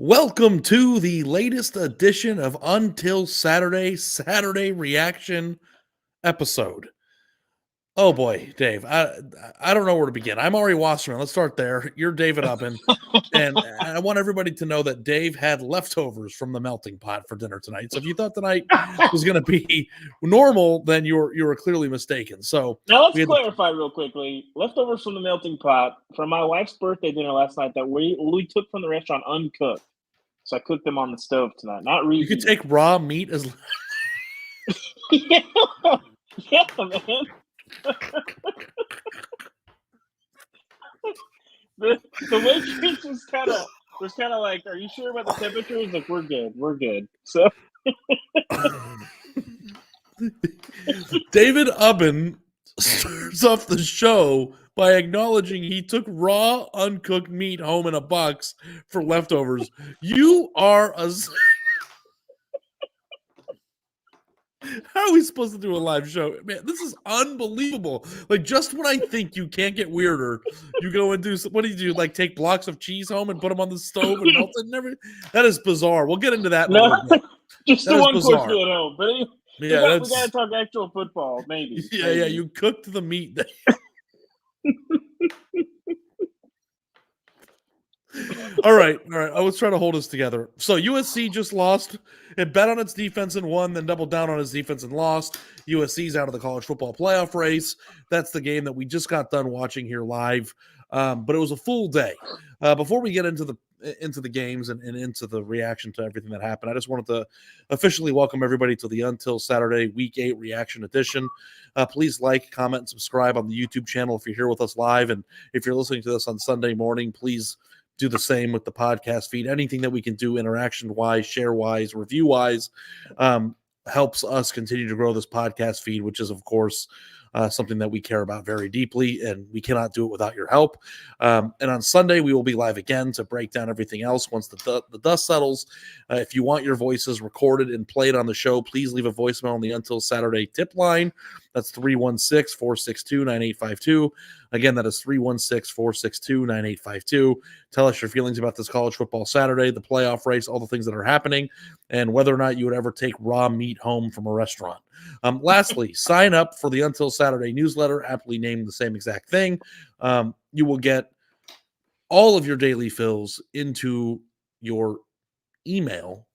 Welcome to the latest edition of Until Saturday Reaction episode. Oh boy, Dave, I don't know where to begin. I'm Ari Wasserman. Let's start there. You're David Ubben, and I want everybody to know that Dave had leftovers from the melting pot for dinner tonight. So if you thought tonight was going to be normal, then you were clearly mistaken. So Now let's we had the, clarify real quickly. Leftovers from the melting pot from my wife's birthday dinner last night that we took from the restaurant uncooked. So I cooked them on the stove tonight, not you could reheated. take raw meat as yeah, yeah, man. the waitress was kind of like, "Are you sure about the temperature?" He's like, "We're good." So David Ubben starts off the show by acknowledging he took raw, uncooked meat home in a box for leftovers. You are a. How are we supposed to do a live show? Man, this is unbelievable. Like, just when I think you can't get weirder, you go and do what do? Like, take blocks of cheese home and put them on the stove and melt it and everything? That is bizarre. We'll get into that in a no, little bit. just That the is one course bizarre. meal at home. But anyway, Yeah, we got to talk actual football, maybe. Yeah, you cooked the meat. All right. I was trying to hold us together. So USC just lost. It bet on its defense and won, then doubled down on its defense and lost. USC's out of the college football playoff race. That's the game that we just got done watching here live. But it was a full day. Before we get into the games and into the reaction to everything that happened, I just wanted to officially welcome everybody to the Until Saturday Week 8 Reaction Edition. Please like, comment, and subscribe on the YouTube channel if you're here with us live. And if you're listening to this on Sunday morning, please do the same with the podcast feed. Anything that we can do interaction wise, share wise, review wise, helps us continue to grow this podcast feed, which is, of course, something that we care about very deeply, and we cannot do it without your help. And on Sunday, we will be live again to break down everything else once the dust settles. If you want your voices recorded and played on the show, please leave a voicemail on the Until Saturday tip line. That's 316-462-9852. Again, that is 316-462-9852. Tell us your feelings about this college football Saturday, the playoff race, all the things that are happening, and whether or not you would ever take raw meat home from a restaurant. Lastly, sign up for the Until Saturday newsletter, aptly named the same exact thing. You will get all of your daily fills into your email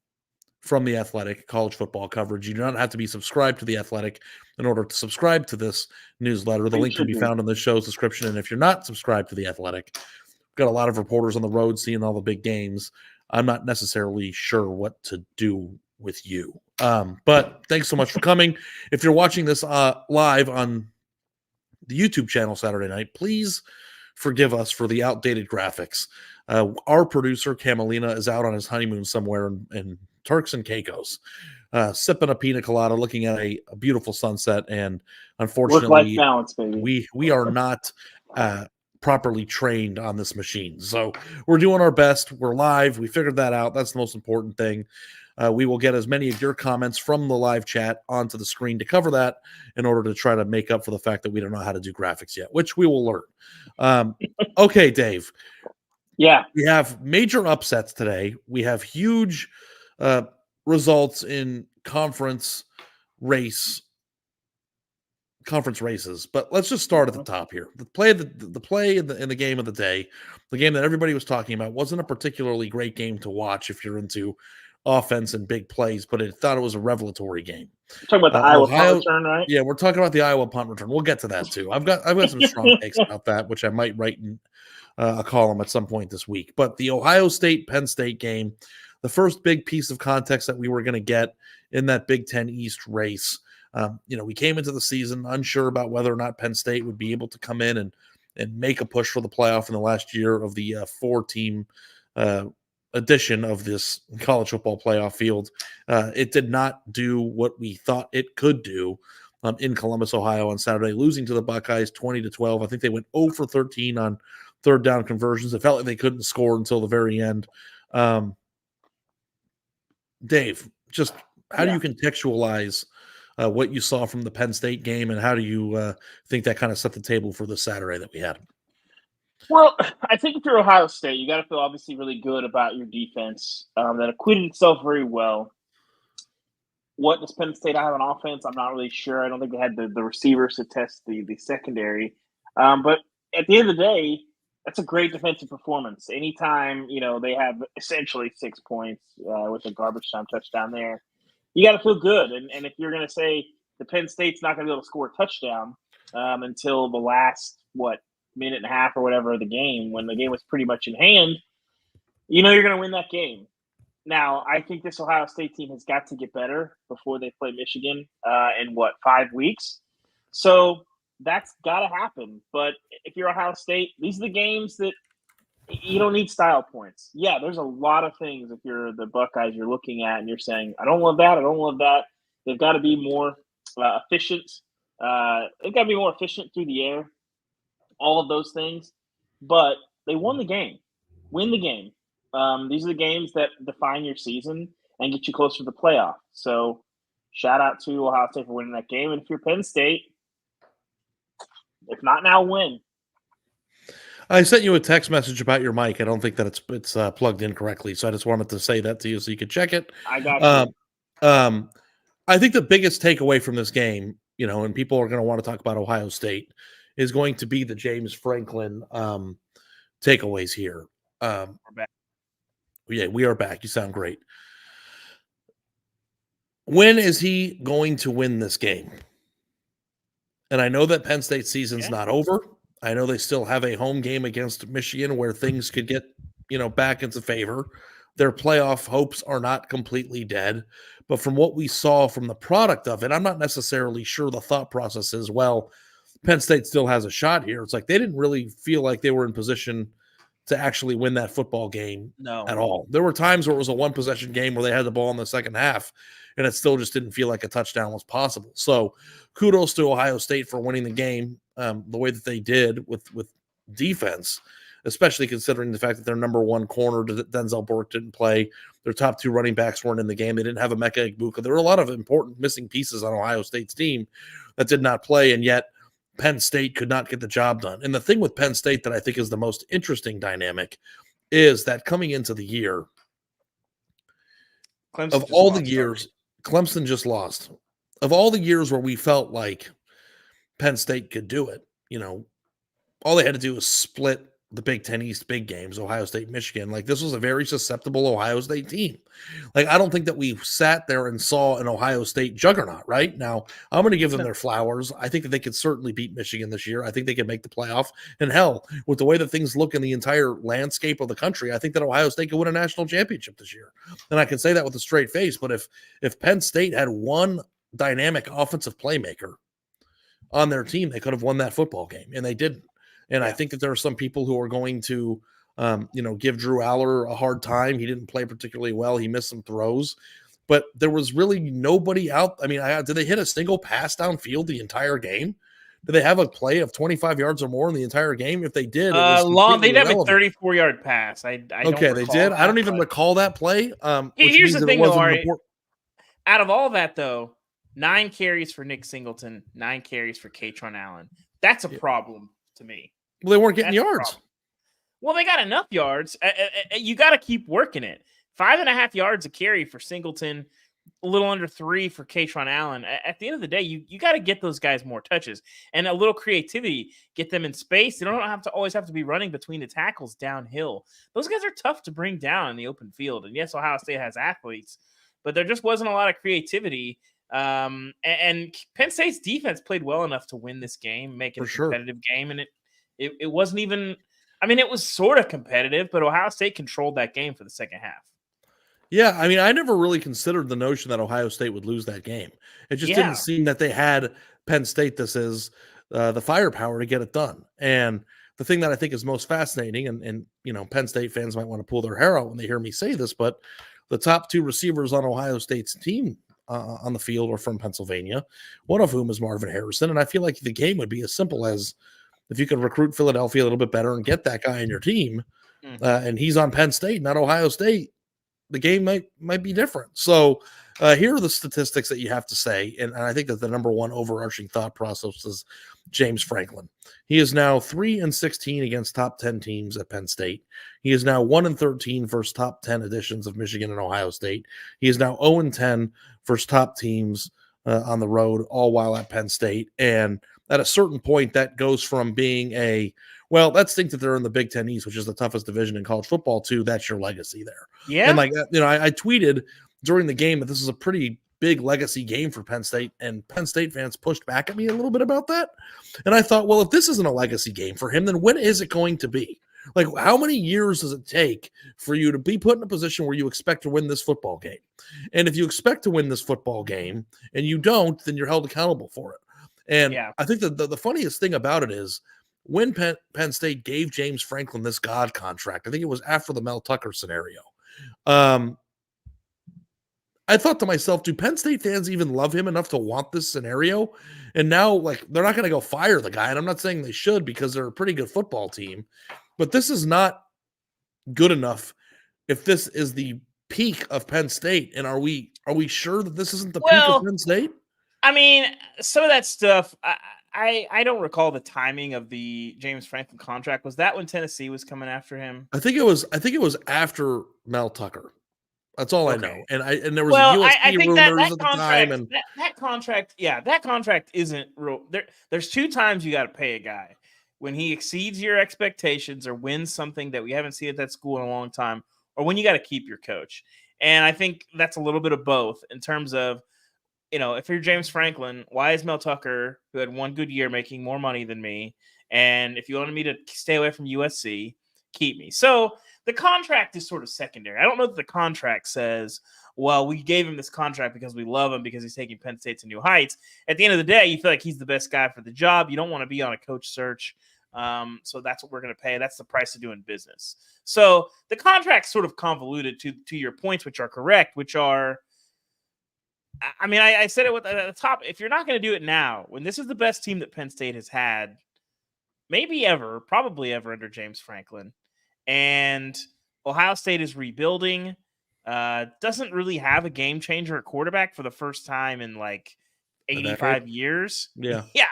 from The Athletic, college football coverage. You do not have to be subscribed to The Athletic in order to subscribe to this newsletter. The link can be found in the show's description. And if you're not subscribed to The Athletic, we've got a lot of reporters on the road seeing all the big games. I'm not necessarily sure what to do with you. But thanks so much for coming. If you're watching this live on the YouTube channel Saturday night, please forgive us for the outdated graphics. Our producer, Camelina, is out on his honeymoon somewhere in Turks and Caicos, sipping a pina colada, looking at a beautiful sunset. And unfortunately, work-life balance, baby. we are not properly trained on this machine. So we're doing our best. We're live. We figured that out. That's the most important thing. We will get as many of your comments from the live chat onto the screen to cover that in order to try to make up for the fact that we don't know how to do graphics yet, which we will learn. Okay, Dave. Yeah. We have major upsets today. We have huge results in conference races. But let's just start at the top here. The play in the game of the day, the game that everybody was talking about, wasn't a particularly great game to watch if you're into offense and big plays, but it thought it was a revelatory game. Talking about the Iowa punt return, right? Yeah, we're talking about the Iowa punt return. We'll get to that too. I've got some strong takes about that, which I might write in a column at some point this week. But the Ohio State-Penn State game, the first big piece of context that we were going to get in that Big Ten East race. We came into the season unsure about whether or not Penn State would be able to come in and make a push for the playoff in the last year of the four-team edition of this college football playoff field. It did not do what we thought it could do in Columbus, Ohio on Saturday, losing to the Buckeyes 20-12. I think they went 0 for 13 on third down conversions. It felt like they couldn't score until the very end. Dave, just how do you contextualize what you saw from the Penn State game, and how do you think that kind of set the table for the Saturday that we had? Well, I think if you're Ohio State, you got to feel obviously really good about your defense that acquitted itself very well. What does Penn State have on offense? I'm not really sure. I don't think they had the receivers to test the secondary. But at the end of the day, that's a great defensive performance. Anytime, they have essentially 6 points with a garbage time touchdown there, you got to feel good. And if you're going to say the Penn State's not going to be able to score a touchdown until the last, minute and a half or whatever of the game, when the game was pretty much in hand, you're going to win that game. Now, I think this Ohio State team has got to get better before they play Michigan in 5 weeks. So that's got to happen. But if you're Ohio State, these are the games that you don't need style points. Yeah, there's a lot of things if you're the Buckeyes you're looking at and you're saying, I don't love that, I don't love that. They've got to be more efficient. They've got to be more efficient through the air, all of those things. But they won the game. Win the game. These are the games that define your season and get you closer to the playoff. So shout out to Ohio State for winning that game. And if you're Penn State, if not now, win. I sent you a text message about your mic. I don't think that it's plugged in correctly, so I just wanted to say that to you so you could check it. I got you. I think the biggest takeaway from this game, and people are going to want to talk about Ohio State, is going to be the James Franklin takeaways here. We're back. Yeah, we are back. You sound great. When is he going to win this game? And I know that Penn State season's not over. I know they still have a home game against Michigan where things could get, back into favor. Their playoff hopes are not completely dead. But from what we saw from the product of it, I'm not necessarily sure the thought process is, well, Penn State still has a shot here. It's like they didn't really feel like they were in position to actually win that football game at all. There were times where it was a one-possession game where they had the ball in the second half, and it still just didn't feel like a touchdown was possible. So kudos to Ohio State for winning the game the way that they did with defense, especially considering the fact that their number one corner, Denzel Burke, didn't play. Their top 2 running backs weren't in the game. They didn't have Emeka Egbuka. There were a lot of important missing pieces on Ohio State's team that did not play, and yet Penn State could not get the job done. And the thing with Penn State that I think is the most interesting dynamic is that coming into the year, Clemson just lost. Of all the years where we felt like Penn State could do it, all they had to do was split the Big Ten East big games, Ohio State, Michigan. Like, this was a very susceptible Ohio State team. Like, I don't think that we sat there and saw an Ohio State juggernaut, right? Now, I'm going to give them their flowers. I think that they could certainly beat Michigan this year. I think they could make the playoff. And hell, with the way that things look in the entire landscape of the country, I think that Ohio State could win a national championship this year. And I can say that with a straight face. But if Penn State had one dynamic offensive playmaker on their team, they could have won that football game, and they didn't. And I think that there are some people who are going to, give Drew Aller a hard time. He didn't play particularly well. He missed some throws, but there was really nobody out. I mean, did they hit a single pass downfield the entire game? Did they have a play of 25 yards or more in the entire game? If they did, they'd have a 34-yard pass. I okay, they did. I don't even recall that play. Here's the thing, though, Ari. Out of all that, though, 9 carries for Nick Singleton, 9 carries for Kaytron Allen. That's a problem to me. Well, they weren't getting yards. Well, they got enough yards. You got to keep working it. 5.5 yards a carry for Singleton, a little under 3 for Kaytron Allen. At the end of the day, you got to get those guys more touches and a little creativity. Get them in space. They don't always have to be running between the tackles downhill. Those guys are tough to bring down in the open field. And yes, Ohio State has athletes, but there just wasn't a lot of creativity. And Penn State's defense played well enough to win this game, make it a competitive game, and it wasn't even. I mean, it was sort of competitive, but Ohio State controlled that game for the second half. Yeah, I mean, I never really considered the notion that Ohio State would lose that game. It just didn't seem that they had Penn State. This is the firepower to get it done. And the thing that I think is most fascinating, and Penn State fans might want to pull their hair out when they hear me say this, but the top 2 receivers on Ohio State's team on the field are from Pennsylvania, one of whom is Marvin Harrison. And I feel like the game would be as simple as if you could recruit Philadelphia a little bit better and get that guy in your team, and he's on Penn State, not Ohio State, the game might be different. So here are the statistics that you have to say, and I think that the number one overarching thought process is James Franklin. He is now 3-16 against top 10 teams at Penn State. He is now 1-13 versus top 10 editions of Michigan and Ohio State. He is now 0-10 versus top teams on the road, all while at Penn State. And at a certain point, that goes from being let's think that they're in the Big Ten East, which is the toughest division in college football, to that's your legacy there. Yeah. And I tweeted during the game that this is a pretty big legacy game for Penn State, and Penn State fans pushed back at me a little bit about that. And I thought, well, if this isn't a legacy game for him, then when is it going to be? Like, how many years does it take for you to be put in a position where you expect to win this football game? And if you expect to win this football game and you don't, then you're held accountable for it. And I think that the funniest thing about it is when Penn State gave James Franklin this God contract, I think it was after the Mel Tucker scenario. I thought to myself, do Penn State fans even love him enough to want this scenario? And now, they're not going to go fire the guy. And I'm not saying they should, because they're a pretty good football team. But this is not good enough if this is the peak of Penn State. And are we sure that this isn't the peak of Penn State? I mean, some of that stuff, I don't recall the timing of the James Franklin contract. Was that when Tennessee was coming after him? I think it was after Mel Tucker. That's all I know. And there was USC rumors that at the contract, time. And that contract isn't real. There's two times you got to pay a guy: when he exceeds your expectations or wins something that we haven't seen at that school in a long time, or when you got to keep your coach. And I think that's a little bit of both in terms of, if you're James Franklin, why is Mel Tucker, who had one good year, making more money than me? And if you wanted me to stay away from USC, keep me. So the contract is sort of secondary. I don't know that the contract says, well, we gave him this contract because we love him because he's taking Penn State to new heights. At the end of the day, you feel like he's the best guy for the job. You don't want to be on a coach search. So that's what we're going to pay. That's the price of doing business. So the contract's sort of convoluted to your points, which are correct, which are, I mean, I said it at the top. If you're not going to do it now, when this is the best team that Penn State has had, maybe ever, probably ever under James Franklin, and Ohio State is rebuilding, doesn't really have a game changer at quarterback for the first time in 85 years. Yeah. Yeah.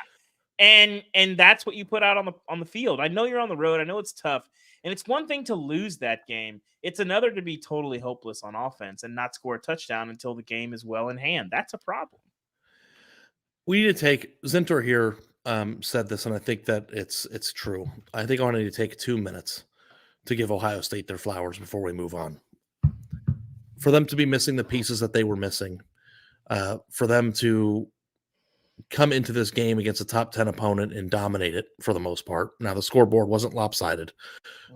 And that's what you put out on the field. I know you're on the road. I know it's tough. And it's one thing to lose that game. It's another to be totally hopeless on offense and not score a touchdown until the game is well in hand. That's a problem. We need to take Zinter here said this, and I think that it's true. I think I want to take 2 minutes to give Ohio State their flowers before we move on. For them to be missing the pieces that they were missing, for them to come into this game against a top 10 opponent and dominate it for the most part. Now, the scoreboard wasn't lopsided.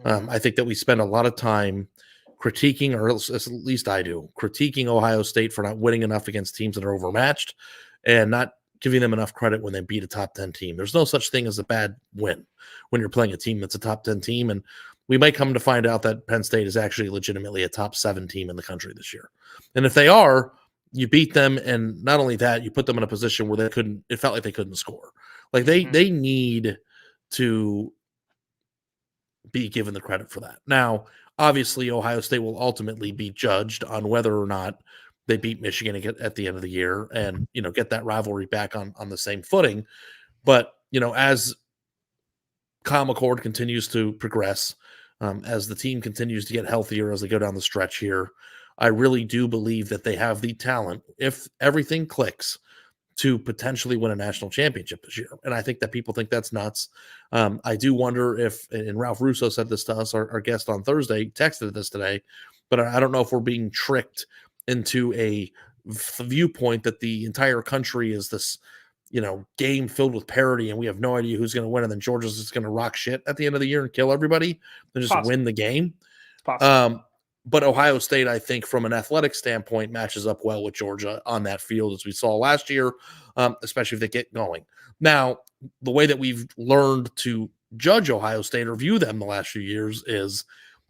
I think that we spend a lot of time critiquing, or at least I do, critiquing Ohio State for not winning enough against teams that are overmatched and not giving them enough credit when they beat a top 10 team. There's no such thing as a bad win when you're playing a team that's a top 10 team. And we might come to find out that Penn State is actually legitimately a top 7 team in the country this year. And if they are, you beat them, and not only that, you put them in a position where it felt like they couldn't score. Like they need to be given the credit for that. Now, obviously, Ohio State will ultimately be judged on whether or not they beat Michigan at the end of the year and, get that rivalry back on the same footing. But, as Kyle McCord continues to progress, as the team continues to get healthier as they go down the stretch here, I really do believe that they have the talent, if everything clicks, to potentially win a national championship this year. And I think that people think that's nuts. I do wonder if, and Ralph Russo said this to us, our guest on Thursday, texted this today, but I don't know if we're being tricked into a viewpoint that the entire country is this, game filled with parity and we have no idea who's going to win. And then Georgia's just going to rock shit at the end of the year and kill everybody and just win the game. But Ohio State, I think, from an athletic standpoint, matches up well with Georgia on that field, as we saw last year, especially if they get going. Now, the way that we've learned to judge Ohio State or view them the last few years is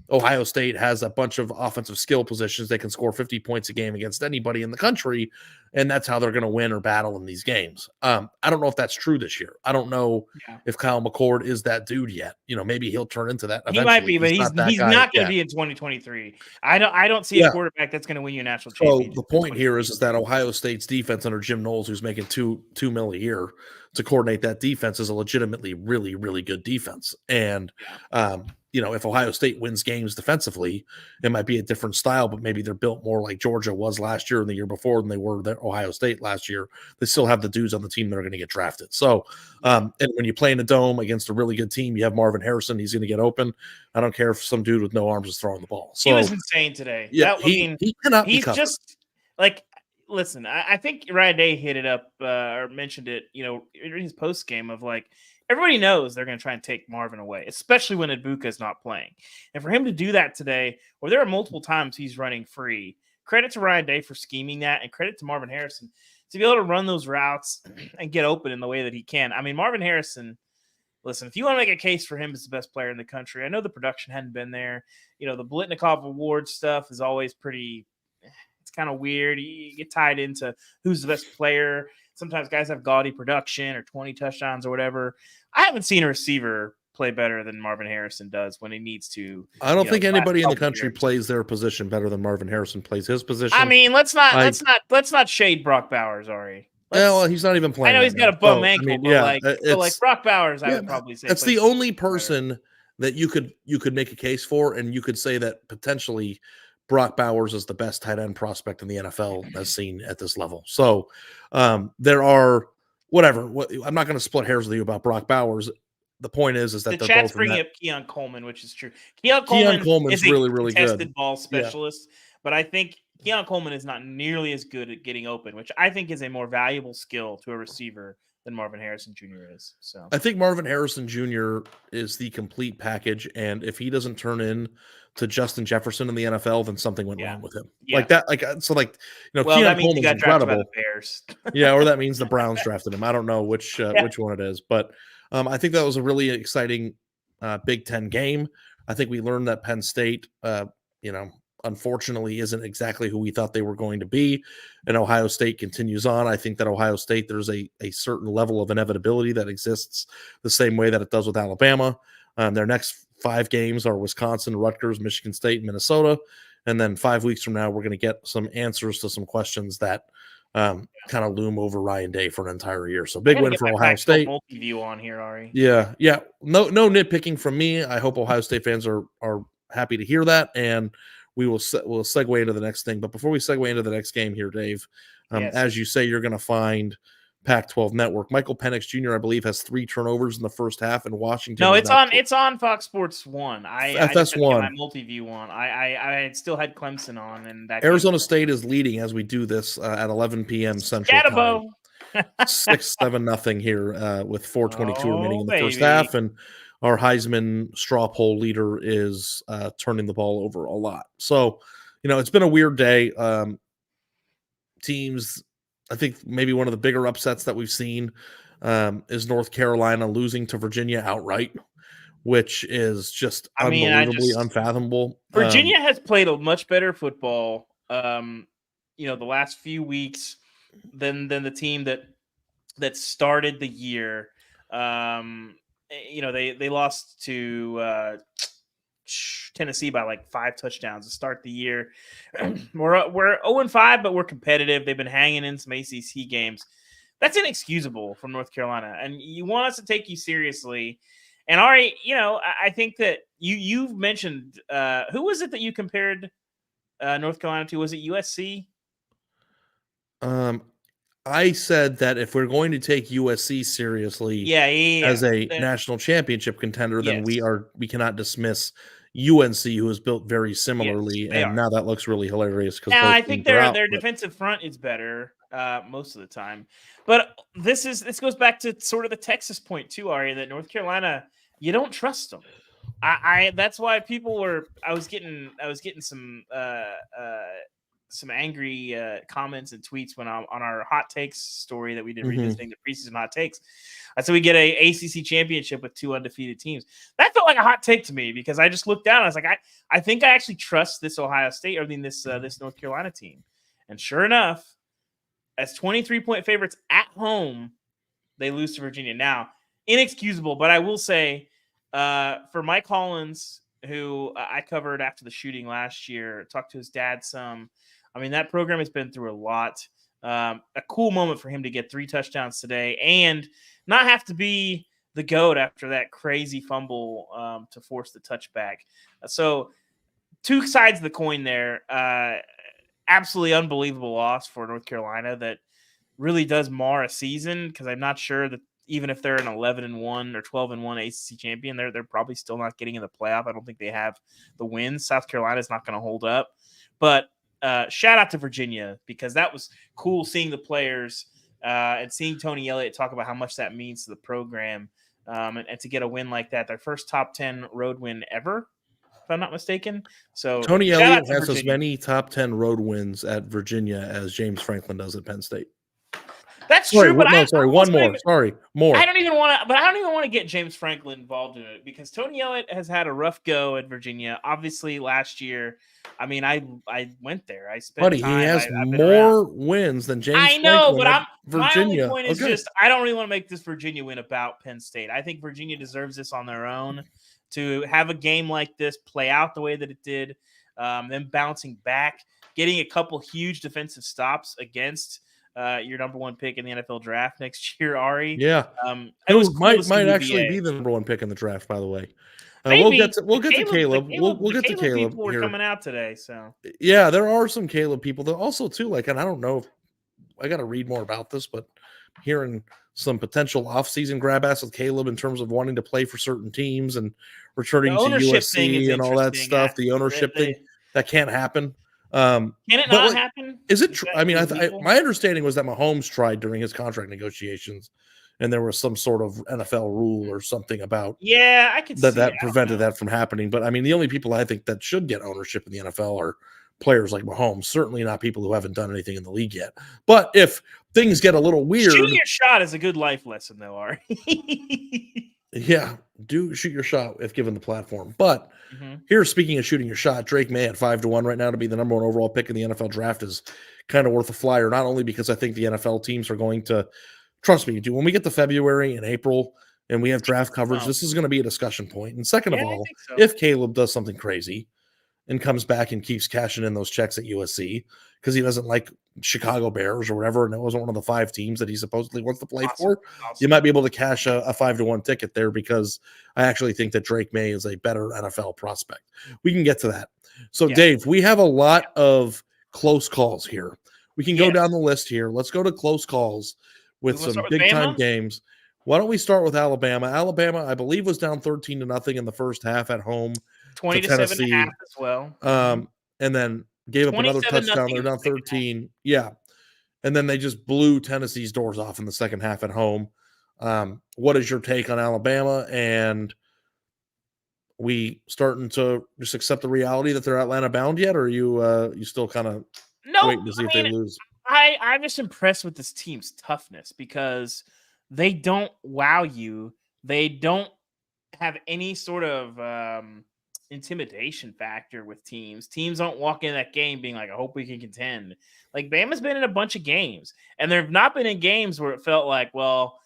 Ohio State has a bunch of offensive skill positions. They can score 50 points a game against anybody in the country, and that's how they're going to win or battle in these games. I don't know if that's true this year. I don't know if Kyle McCord is that dude yet. Maybe he'll turn into that eventually. He might be, but he's not going to be in 2023. I don't see a quarterback that's going to win you a national championship. So the point here is that Ohio State's defense under Jim Knowles, who's making $2 million a year, to coordinate that defense is a legitimately really, really good defense. And, if Ohio State wins games defensively, it might be a different style, but maybe they're built more like Georgia was last year and the year before than they were Ohio State last year. They still have the dudes on the team that are going to get drafted. So, and when you play in a dome against a really good team, you have Marvin Harrison. He's going to get open. I don't care if some dude with no arms is throwing the ball. So he was insane today. Yeah, he cannot be covered. Just like, listen, I think Ryan Day hit it up or mentioned it, in his post game of like, everybody knows they're going to try and take Marvin away, especially when Ibuka is not playing. And for him to do that today, where there are multiple times he's running free, credit to Ryan Day for scheming that, and credit to Marvin Harrison to be able to run those routes and get open in the way that he can. I mean, Marvin Harrison, listen, if you want to make a case for him as the best player in the country, I know the production hadn't been there. The Blitnikoff Award stuff is always pretty – it's kind of weird. You get tied into who's the best player. Sometimes guys have gaudy production or 20 touchdowns or whatever. I haven't seen a receiver play better than Marvin Harrison does when he needs to. I don't think anybody in the country plays their position better than Marvin Harrison plays his position. I mean, let's not shade Brock Bowers, Ari. Well, he's not even playing. I know he's got a bum ankle, I mean, but like Brock Bowers, I would probably say that's the only person that you could make a case for, and you could say that potentially Brock Bowers is the best tight end prospect in the NFL as seen at this level. So there are whatever. I'm not going to split hairs with you about Brock Bowers. The point is that the chat's bringing up Keon Coleman, which is true. Keon Coleman is really, really contested good ball specialist, but I think Keon Coleman is not nearly as good at getting open, which I think is a more valuable skill to a receiver than Marvin Harrison Jr. is. So I think Marvin Harrison Jr. is the complete package, and if he doesn't turn in to Justin Jefferson in the NFL, then something went wrong with him. Yeah. Like that, Keon Coleman's incredible. Bears. Or that means the Browns drafted him. I don't know which one it is, but I think that was a really exciting Big Ten game. I think we learned that Penn State, unfortunately isn't exactly who we thought they were going to be, and Ohio State continues on. I think that Ohio State, there's a certain level of inevitability that exists the same way that it does with Alabama. Their next 5 games are Wisconsin, Rutgers, Michigan State, and Minnesota, and then 5 weeks from now we're going to get some answers to some questions that kind of loom over Ryan Day for an entire year. So big win for Ohio State. Multi-view on here, Ari. Yeah. No nitpicking from me. I hope Ohio State fans are happy to hear that, and we'll segue into the next thing. But before we segue into the next game here, Dave, as you say, you're going to find Pac-12 Network. Michael Penix Jr., I believe, has 3 turnovers in the first half, and Washington. No, it's on Fox Sports 1. FS1. My multi-view one. I still had Clemson on, and that Arizona State is leading as we do this at 11 p.m. Central Time. 6-7-0 here with 4:22 remaining in the first half, and our Heisman straw poll leader is turning the ball over a lot. So, it's been a weird day. Teams, I think maybe one of the bigger upsets that we've seen is North Carolina losing to Virginia outright, which is just unbelievably unfathomable. Virginia has played a much better football, the last few weeks than the team that started the year. They lost to Tennessee by like 5 touchdowns to start the year. We're 0-5, but we're competitive. They've been hanging in some ACC games. That's inexcusable from North Carolina, and you want us to take you seriously. And Ari, I think that you've mentioned who was it that you compared North Carolina to? Was it USC? I said that if we're going to take USC seriously as a national championship contender, then we cannot dismiss UNC, who is built very similarly, now that looks really hilarious. Because I think their defensive front is better most of the time. But this goes back to sort of the Texas point too, Ari, that North Carolina, you don't trust them. That's why I was getting some angry comments and tweets when on our hot takes story that we did revisiting the preseason hot takes. I said we get a ACC championship with 2 undefeated teams. That felt like a hot take to me because I just looked down and I was like, I think I actually trust this Ohio State, this North Carolina team. And sure enough, as 23-point favorites at home, they lose to Virginia. Now, inexcusable, but I will say for Mike Hollins, who I covered after the shooting last year, talked to his dad some. I mean, that program has been through a lot. A cool moment for him to get 3 touchdowns today and not have to be the GOAT after that crazy fumble to force the touchback. So 2 sides of the coin there. Absolutely unbelievable loss for North Carolina that really does mar a season, because I'm not sure that even if they're an 11-1 or 12-1 ACC champion, they're probably still not getting in the playoff. I don't think they have the wins. South Carolina's not going to hold up. But shout out to Virginia, because that was cool seeing the players and seeing Tony Elliott talk about how much that means to the program, and to get a win like that, their first top 10 road win ever, if I'm not mistaken. So Tony shout out Elliott to has as Virginia. many top 10 road wins at Virginia as James Franklin does at Penn State. That's Sorry, true, but one more. More. I don't even want to get James Franklin involved in it, because Tony Elliott has had a rough go at Virginia. Obviously, last year, I mean, I went there. I spent Buddy, time. he has I've been more around. wins than James I know, Franklin but at my only Virginia. point is Okay. just I don't really want to make this Virginia win about Penn State. I think Virginia deserves this on their own, to have a game like this play out the way that it did, then bouncing back, getting a couple huge defensive stops against your number 1 pick in the NFL draft next year, Ari. Yeah. It was cool to see might UVA. actually be the number 1 pick in the draft, by the way. Maybe. We'll get to Caleb. We'll get to Caleb Caleb people here. are coming out today, so Yeah, there are some Caleb people. There also too, like, and I don't know if I got to read more about this, but hearing some potential offseason grab ass with Caleb in terms of wanting to play for certain teams and returning to USC and all that stuff. The ownership thing that can't happen. Can it not happen? Is it true? I mean, my understanding was that Mahomes tried during his contract negotiations, and there was some sort of NFL rule or something about I could that prevented that from happening. But I mean, the only people I think that should get ownership in the NFL are players like Mahomes. Certainly not people who haven't done anything in the league yet. But if things get a little weird, shooting your shot is a good life lesson, though, Ari. Yeah, do shoot your shot if given the platform. But here, speaking of shooting your shot, Drake May at 5-1 right now to be the number 1 overall pick in the NFL draft is kind of worth a flyer. Not only because I think the NFL teams are going to, trust me, when we get to February and April and we have draft coverage, this is going to be a discussion point. And second of all, if Caleb does something crazy and comes back and keeps cashing in those checks at USC because he doesn't like Chicago Bears or whatever, and it wasn't one of the 5 teams that he supposedly wants to play for, you might be able to cash a 5-1 ticket there, because I actually think that Drake May is a better NFL prospect. We can get to that. So, Dave, we have a lot of close calls here. We can go down the list here. Let's go to close calls with some big-time games. Why don't we start with Alabama? Alabama, I believe, was down 13-0 in the first half at home. 20-7.5 as well. And then gave up another touchdown. They're down 13. Yeah. And then they just blew Tennessee's doors off in the second half at home. What is your take on Alabama? And we starting to just accept the reality that they're Atlanta bound yet? Or are you still kind of waiting to see if they lose? I'm just impressed with this team's toughness, because they don't wow you. They don't have any sort of intimidation factor with teams. Teams don't walk in that game being like, I hope we can contend. Like, Bama's been in a bunch of games, and they've not been in games where it felt like, well,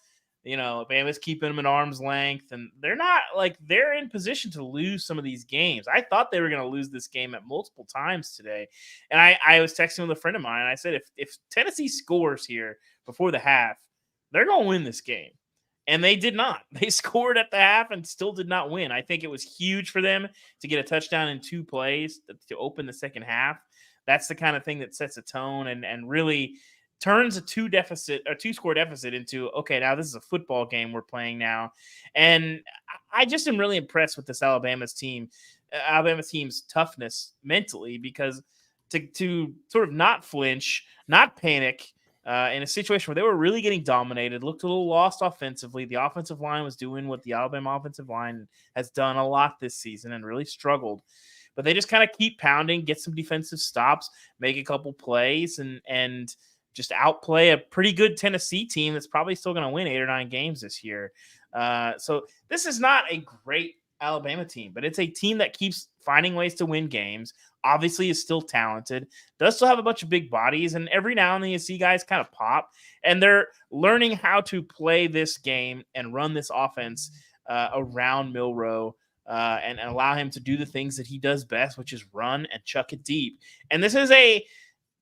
Bama's keeping them at arm's length, and they're not, like, they're in position to lose some of these games. I thought they were going to lose this game at multiple times today. And I was texting with a friend of mine, and I said, if Tennessee scores here before the half, they're going to win this game. And they did not. They scored at the half and still did not win. I think it was huge for them to get a touchdown in 2 plays to open the second half. That's the kind of thing that sets a tone and really turns a 2-score deficit into, okay, now this is a football game we're playing now. And I just am really impressed with this Alabama team's toughness mentally, because to sort of not flinch, not panic, in a situation where they were really getting dominated, looked a little lost offensively. The offensive line was doing what the Alabama offensive line has done a lot this season and really struggled. But they just kind of keep pounding, get some defensive stops, make a couple plays, and just outplay a pretty good Tennessee team that's probably still going to win 8 or 9 games this year. So this is not a great Alabama team, but it's a team that keeps finding ways to win games. Obviously is still talented, does still have a bunch of big bodies, and every now and then you see guys kind of pop, and they're learning how to play this game and run this offense around Milroe and allow him to do the things that he does best, which is run and chuck it deep. And this is a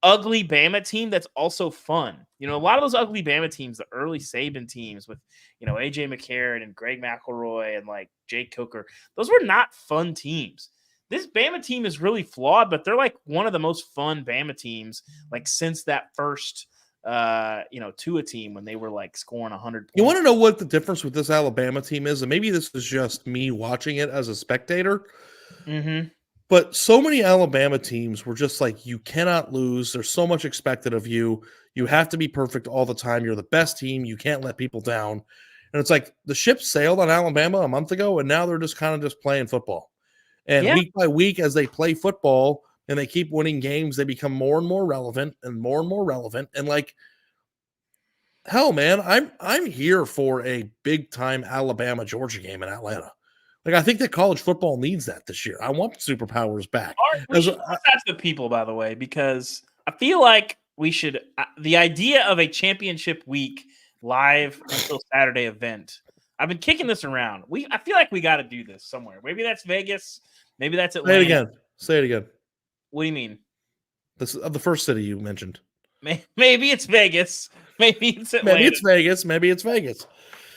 ugly Bama team that's also fun. A lot of those ugly Bama teams, the early Saban teams with, AJ McCarron and Greg McElroy and like Jake Coker, those were not fun teams. This Bama team is really flawed, but they're like one of the most fun Bama teams like since that first Tua team when they were like scoring 100 points. You want to know what the difference with this Alabama team is? And maybe this is just me watching it as a spectator. Mm-hmm. But so many Alabama teams were just like, you cannot lose. There's so much expected of you. You have to be perfect all the time. You're the best team. You can't let people down. And it's like the ship sailed on Alabama a month ago, and now they're just kind of playing football. And week by week, as they play football and they keep winning games, they become more and more relevant and more and more relevant. And like, hell, man, I'm here for a big time Alabama Georgia game in Atlanta. Like, I think that college football needs that this year. I want superpowers back. That's the people, by the way, because I feel like we should the idea of a championship week live until Saturday event. I've been kicking this around. I feel like we got to do this somewhere. Maybe that's Vegas. Maybe that's Atlanta. Say it again. What do you mean? This the first city you mentioned. Maybe it's Vegas. Maybe it's Atlanta. Maybe it's Vegas.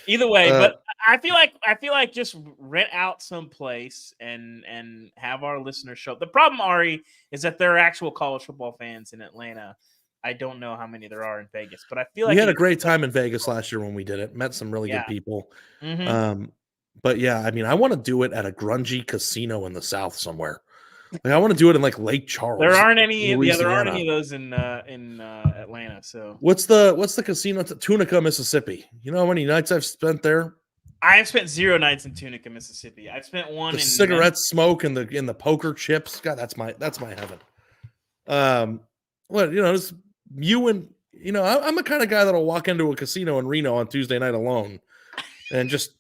Either way, but I feel like just rent out some place and have our listeners show up. The problem, Ari, is that there are actual college football fans in Atlanta. I don't know how many there are in Vegas, but I feel like we had a great time in Vegas last year when we did it. Met some really good people. Mm-hmm. But yeah, I mean, I want to do it at a grungy casino in the South somewhere. Like, I want to do it in like Lake Charles. There aren't any. Yeah, there aren't any of those in Atlanta. So what's the casino? Tunica, Mississippi. You know how many nights I've spent there? I have spent 0 nights in Tunica, Mississippi. I've spent one. The cigarette smoke and the poker chips. God, that's my heaven. It's you and I'm the kind of guy that'll walk into a casino in Reno on Tuesday night alone, and just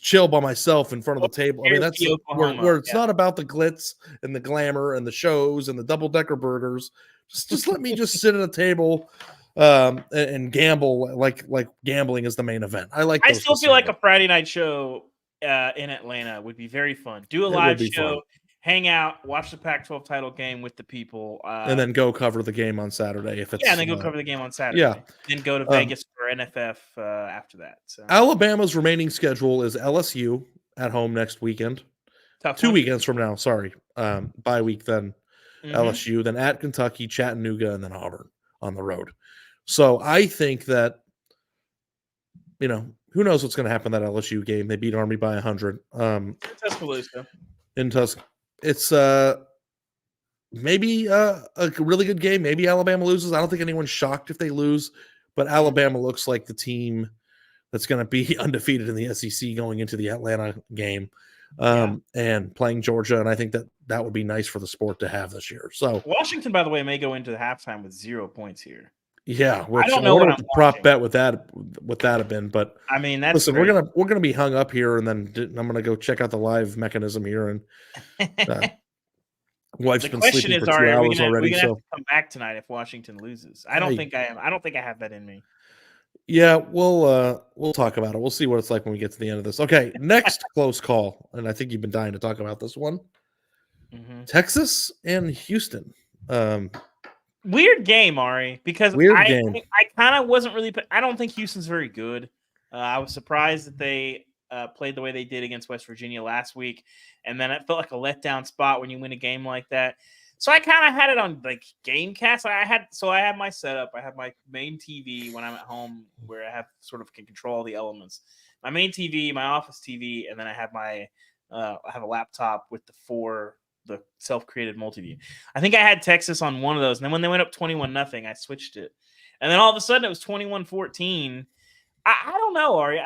chill by myself in front of the table. I mean, that's where it's not about the glitz and the glamour and the shows and the double-decker burgers. Just let me just sit at a table and gamble like gambling is the main event. I still feel like a Friday night show in Atlanta would be very fun. Do a live show, hang out, watch the Pac-12 title game with the people, and then go cover the game on Saturday if it's and then go cover the game on Saturday. Yeah, then go to Vegas for NFF after that. So Alabama's remaining schedule is LSU at home next weekend. Two weekends from now. Sorry, bye week then. LSU, then at Kentucky, Chattanooga, and then Auburn on the road. So I think that who knows what's going to happen in that LSU game? They beat Army by 100. Tuscaloosa. In Tuscaloosa. It's maybe a really good game. Maybe Alabama loses. I don't think anyone's shocked if they lose, but Alabama looks like the team that's going to be undefeated in the SEC going into the Atlanta game and playing Georgia. And I think that would be nice for the sport to have this year. So Washington, by the way, may go into the halftime with 0 points here. Yeah, which I don't know what the prop bet with that have been, but I mean, listen, great. we're gonna be hung up here, and then I'm gonna go check out the live mechanism here, and wife's been sleeping for 2 hours already. So have to come back tonight if Washington loses. I don't think I am. I don't think I have that in me. Yeah, we'll talk about it. We'll see what it's like when we get to the end of this. Okay, next close call, and I think you've been dying to talk about this one. Texas and Houston. Weird game, Ari, because I kind of wasn't really. I don't think Houston's very good. I was surprised that they played the way they did against West Virginia last week, and then it felt like a letdown spot when you win a game like that. So I kind of had it on like Gamecast. I had my setup. I have my main TV when I'm at home, where I have sort of can control all the elements. My main TV, my office TV, and then I have I have a laptop with the self-created multi-view. I think I had Texas on one of those. And then when they went up 21-0, I switched it. And then all of a sudden it was 21-14. I don't know, Ari.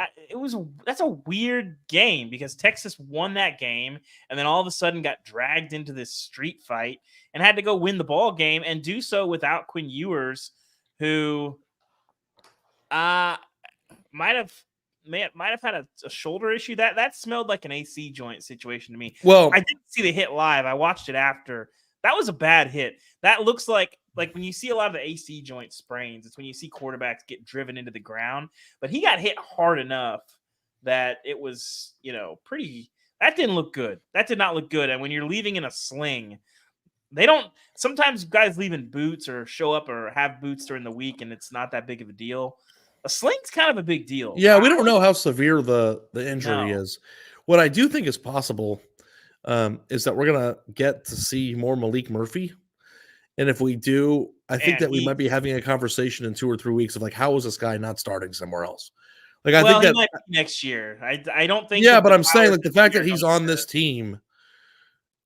That's a weird game because Texas won that game and then all of a sudden got dragged into this street fight and had to go win the ball game and do so without Quinn Ewers, who might have had a shoulder issue. That smelled like an AC joint situation to me. Well, I didn't see the hit live. I watched it after. That was a bad hit. That looks like when you see a lot of the AC joint sprains, it's when you see quarterbacks get driven into the ground. But he got hit hard enough that it was, pretty. That didn't look good. That did not look good. And when you're leaving in a sling, They don't. Sometimes guys leave in boots or show up or have boots during the week, and it's not that big of a deal. A sling's kind of a big deal. Yeah, we don't know how severe the injury No. is. What I do think is possible is that we're gonna get to see more Malik Murphy, and if we do, I think that we might be having a conversation in 2 or 3 weeks of like, how is this guy not starting somewhere else? Like, I think he that might be next year. I don't think. yeah, that but the I'm saying powers like the that fact be that are he's going on this team.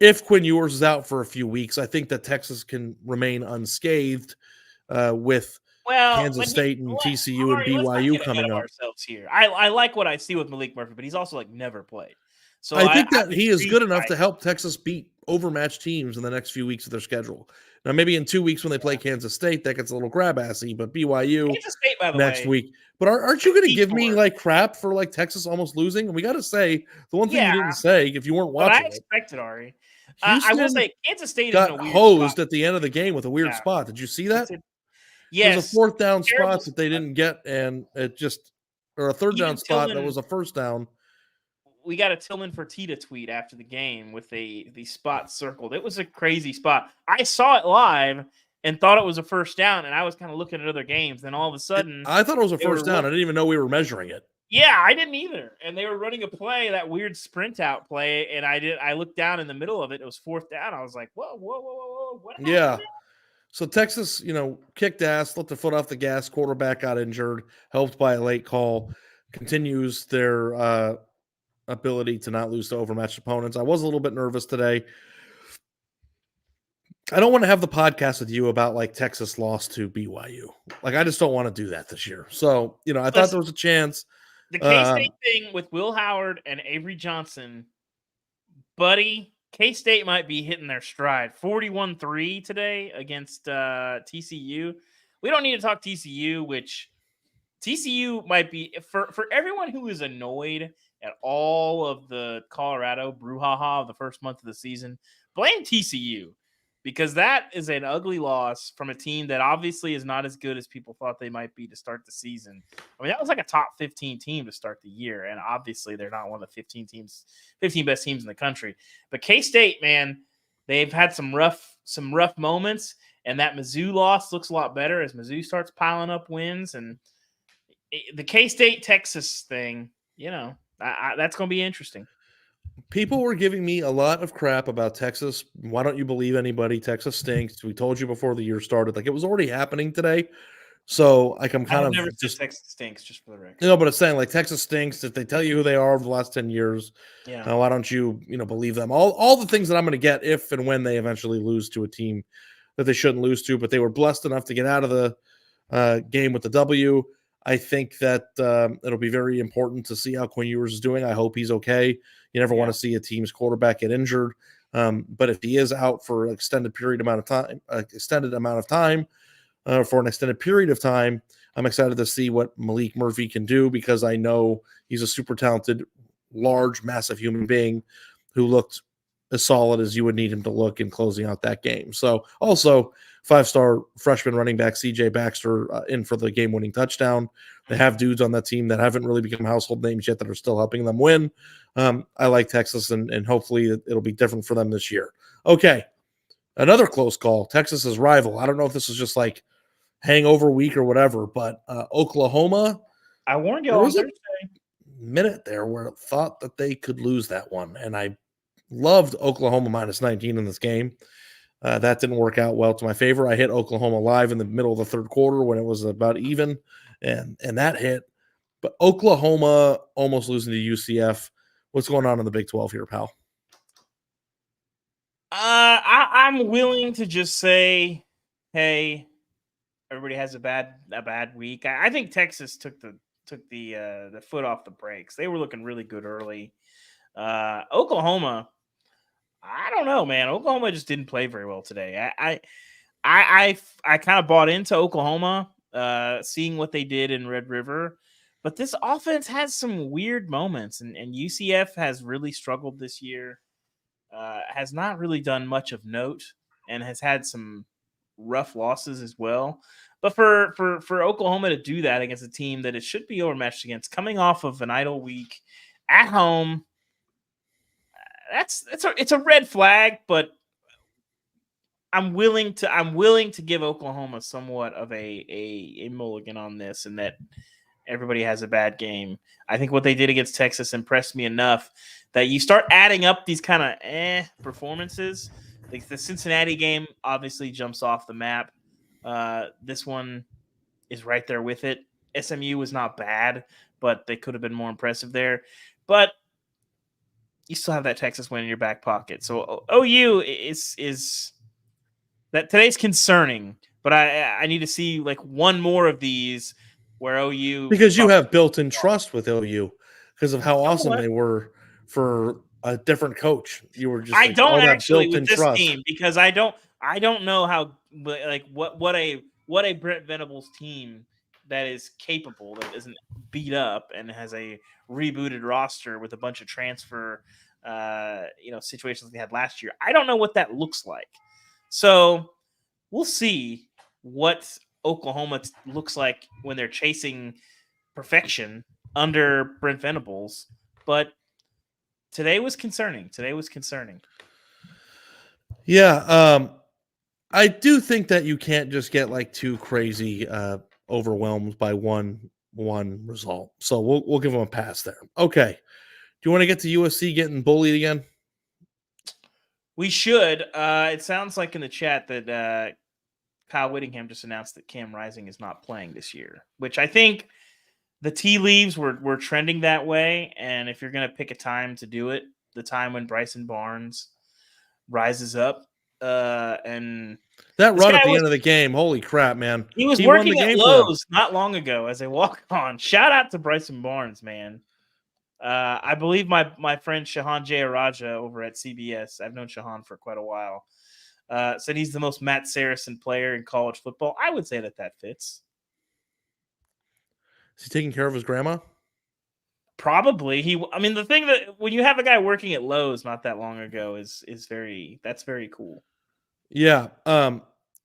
If Quinn Ewers is out for a few weeks, I think that Texas can remain unscathed with Kansas State and TCU and Let's not BYU get ahead coming of up. ourselves here. I like what I see with Malik Murphy, but he's also like never played. So I think that I'm he is good intrigued enough by to help Texas beat overmatched teams in the next few weeks of their schedule. Now, maybe in 2 weeks when they play Kansas State, that gets a little grab-assy, but BYU Kansas State, by the next way. week. But aren't you going to give me Detour. like crap for like Texas almost losing? And we got to say the one thing you Yeah, didn't say if you weren't but I watching it. expected Ari. I will Houston say Kansas State is in a got weird hosed spot. at the end of the game with a weird Yeah. spot. Did you see that? Yes. It was a fourth down Terrible spot that they didn't get, and it just or a third Even down spot that Tillman- was a first down. We got a Tillman Fertitta tweet after the game with the spot circled. It was a crazy spot. I saw it live and thought it was a first down, and I was kind of looking at other games. Then all of a sudden, I thought it was a they were first down. I didn't even know we were measuring it. yeah, I didn't either. And they were running a play, that weird sprint out play, and I looked down in the middle of it. It was fourth down. I was like, whoa, what happened Yeah. there? So Texas, kicked ass, let the foot off the gas. Quarterback got injured, helped by a late call. Continues their ability to not lose to overmatched opponents. I was a little bit nervous today. I don't want to have the podcast with you about like Texas lost to BYU. Like, I just don't want to do that this year. So, I thought there was a chance. The K-State thing with Will Howard and Avery Johnson, buddy, K-State might be hitting their stride. 41-3 today against TCU. We don't need to talk TCU, which TCU might be for everyone who is annoyed at all of the Colorado brouhaha of the first month of the season. Blame TCU because that is an ugly loss from a team that obviously is not as good as people thought they might be to start the season. I mean, that was like a top 15 team to start the year, and obviously they're not one of the 15 best teams in the country. But K-State, man, they've had some rough moments, and that Mizzou loss looks a lot better as Mizzou starts piling up wins. And the K-State Texas thing, that's going to be interesting. People were giving me a lot of crap about Texas. Why don't you believe anybody? Texas stinks. We told you before the year started. Like, it was already happening today. So like, I'm kind of never just said Texas stinks, just for the record. but it's saying like Texas stinks. If they tell you who they are over the last 10 years, why don't you believe them? All the things that I'm going to get if and when they eventually lose to a team that they shouldn't lose to, but they were blessed enough to get out of the game with the W. I think that it'll be very important to see how Quinn Ewers is doing. I hope he's okay. You never want to see a team's quarterback get injured. But if he is out for an extended amount of time, for an extended period of time, I'm excited to see what Malik Murphy can do because I know he's a super talented, large, massive human being who looked as solid as you would need him to look in closing out that game. So also 5-star freshman running back CJ Baxter in for the game-winning touchdown. They have dudes on that team that haven't really become household names yet that are still helping them win. I like Texas, and hopefully it'll be different for them this year. Okay, another close call. Texas's rival. I don't know if this is just like hangover week or whatever, but Oklahoma. I warned you all on Thursday. Minute there where I thought that they could lose that one, and I loved Oklahoma minus 19 in this game. That didn't work out well to my favor. I hit Oklahoma live in the middle of the third quarter when it was about even, and that hit. But Oklahoma almost losing to UCF. What's going on in the Big 12 here, pal? I'm willing to just say, hey, everybody has a bad week. I think Texas took the foot off the brakes. They were looking really good early. Oklahoma, I don't know, man. Oklahoma just didn't play very well today. I kind of bought into Oklahoma, seeing what they did in Red River, but this offense has some weird moments, and UCF has really struggled this year. Has not really done much of note, and has had some rough losses as well. But for Oklahoma to do that against a team that it should be overmatched against, coming off of an idle week at home. It's a red flag, but I'm willing to give Oklahoma somewhat of a mulligan on this, and that everybody has a bad game. I think what they did against Texas impressed me enough that you start adding up these kind of performances. Like the Cincinnati game obviously jumps off the map. This one is right there with it. SMU was not bad, but they could have been more impressive there. But you still have that Texas win in your back pocket. So OU is that today's concerning, but I need to see like one more of these where OU, because you have built-in trust with OU because of how awesome Somewhat. they were for a different coach. You were just I like don't all that actually built-in with this trust. team because I don't know how like what a Brent Venables team that is capable, that isn't beat up and has a rebooted roster with a bunch of transfer situations they had last year. I don't know what that looks like. So we'll see what Oklahoma looks like when they're chasing perfection under Brent Venables. But today was concerning. Yeah, I do think that you can't just get like too crazy overwhelmed by one result. So we'll give them a pass there. Okay. Do you want to get to USC getting bullied again? We should. It sounds like in the chat that Kyle Whittingham just announced that Cam Rising is not playing this year, which I think the tea leaves were trending that way. And if you're going to pick a time to do it, the time when Bryson Barnes rises up and that run at the end of the game, holy crap, man. He was won the working at game Lowe's not long ago as a walk-on. Shout out to Bryson Barnes, man. I believe my friend Shahan Jayaraja over at CBS, I've known Shahan for quite a while, said he's the most Matt Saracen player in college football. I would say that fits. Is he taking care of his grandma? Probably. The thing that when you have a guy working at Lowe's not that long ago is that's very cool. Yeah.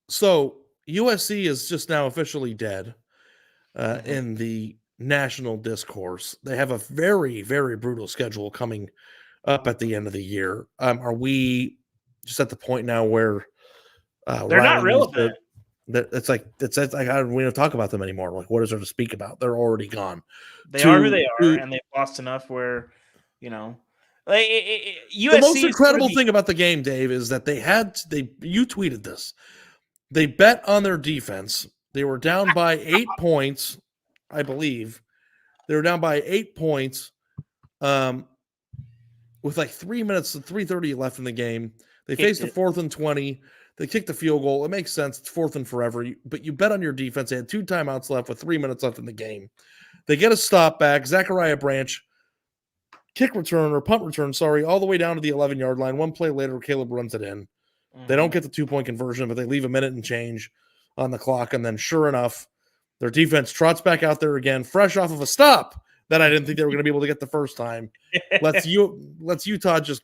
So USC is just now officially dead in the national discourse. They have a very, very brutal schedule coming up at the end of the year. Are we just at the point now where they're not relevant? It's like we don't talk about them anymore. Like, what is there to speak about? They're already gone. They are who they are, and they've lost enough where, like USC. The most incredible thing about the game, Dave, is that you tweeted this. They bet on their defense. They were down by 8 points, I believe. They were down by 8 points with like 3 minutes and 3:30 left in the game. They faced a 4th and 20. They kicked the field goal. It makes sense. It's 4th and forever. But you bet on your defense. They had 2 timeouts left with 3 minutes left in the game. They get a stop back. Zachariah Branch, punt return, all the way down to the 11-yard line. One play later, Caleb runs it in. They don't get the 2-point conversion, but they leave a minute and change on the clock. And then sure enough, their defense trots back out there again, fresh off of a stop that I didn't think they were going to be able to get the first time. Let's Utah just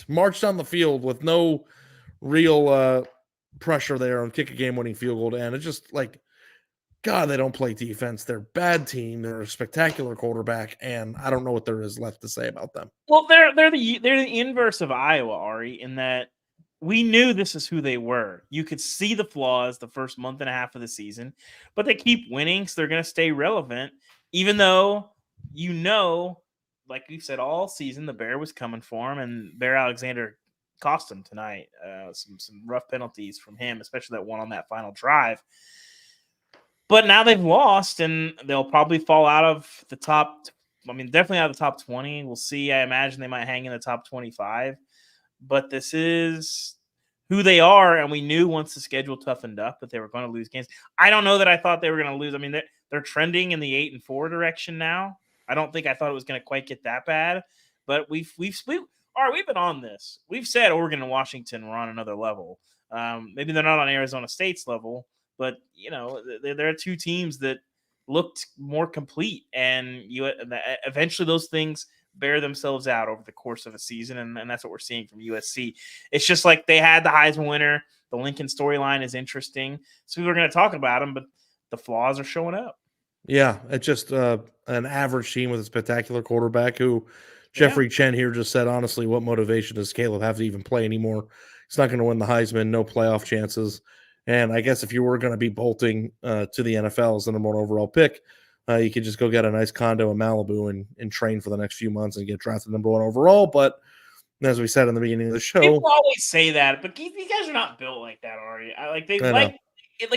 march down the field with no real pressure there and kick a game-winning field goal to end. It's just like, God, they don't play defense. They're a bad team. They're a spectacular quarterback, and I don't know what there is left to say about them. Well, they're the inverse of Iowa, Ari, in that we knew this is who they were. You could see the flaws the first month and a half of the season, but they keep winning, so they're going to stay relevant, even though like we've said all season, the Bear was coming for him, and Bear Alexander cost him tonight. Some rough penalties from him, especially that one on that final drive. But now they've lost, and they'll probably fall out of the top. Definitely out of the top 20. We'll see. I imagine they might hang in the top 25. But this is who they are, and we knew once the schedule toughened up that they were going to lose games. I don't know that I thought they were going to lose. They're trending in the 8-4 direction now. I don't think I thought it was going to quite get that bad. But we've been on this. We've said Oregon and Washington were on another level. Maybe they're not on Arizona State's level. But, there are two teams that looked more complete. And eventually those things bear themselves out over the course of a season. And that's what we're seeing from USC. It's just like they had the Heisman winner. The Lincoln storyline is interesting. So we were going to talk about them, but the flaws are showing up. Yeah, it's just an average team with a spectacular quarterback who Jeffrey Chen here just said, honestly, what motivation does Caleb have to even play anymore? He's not going to win the Heisman, no playoff chances. And I guess if you were going to be bolting to the NFL as the number 1 overall pick, you could just go get a nice condo in Malibu and train for the next few months and get drafted number 1 overall. But as we said in the beginning of the show, people always say that, but these guys are not built like that, are you? Like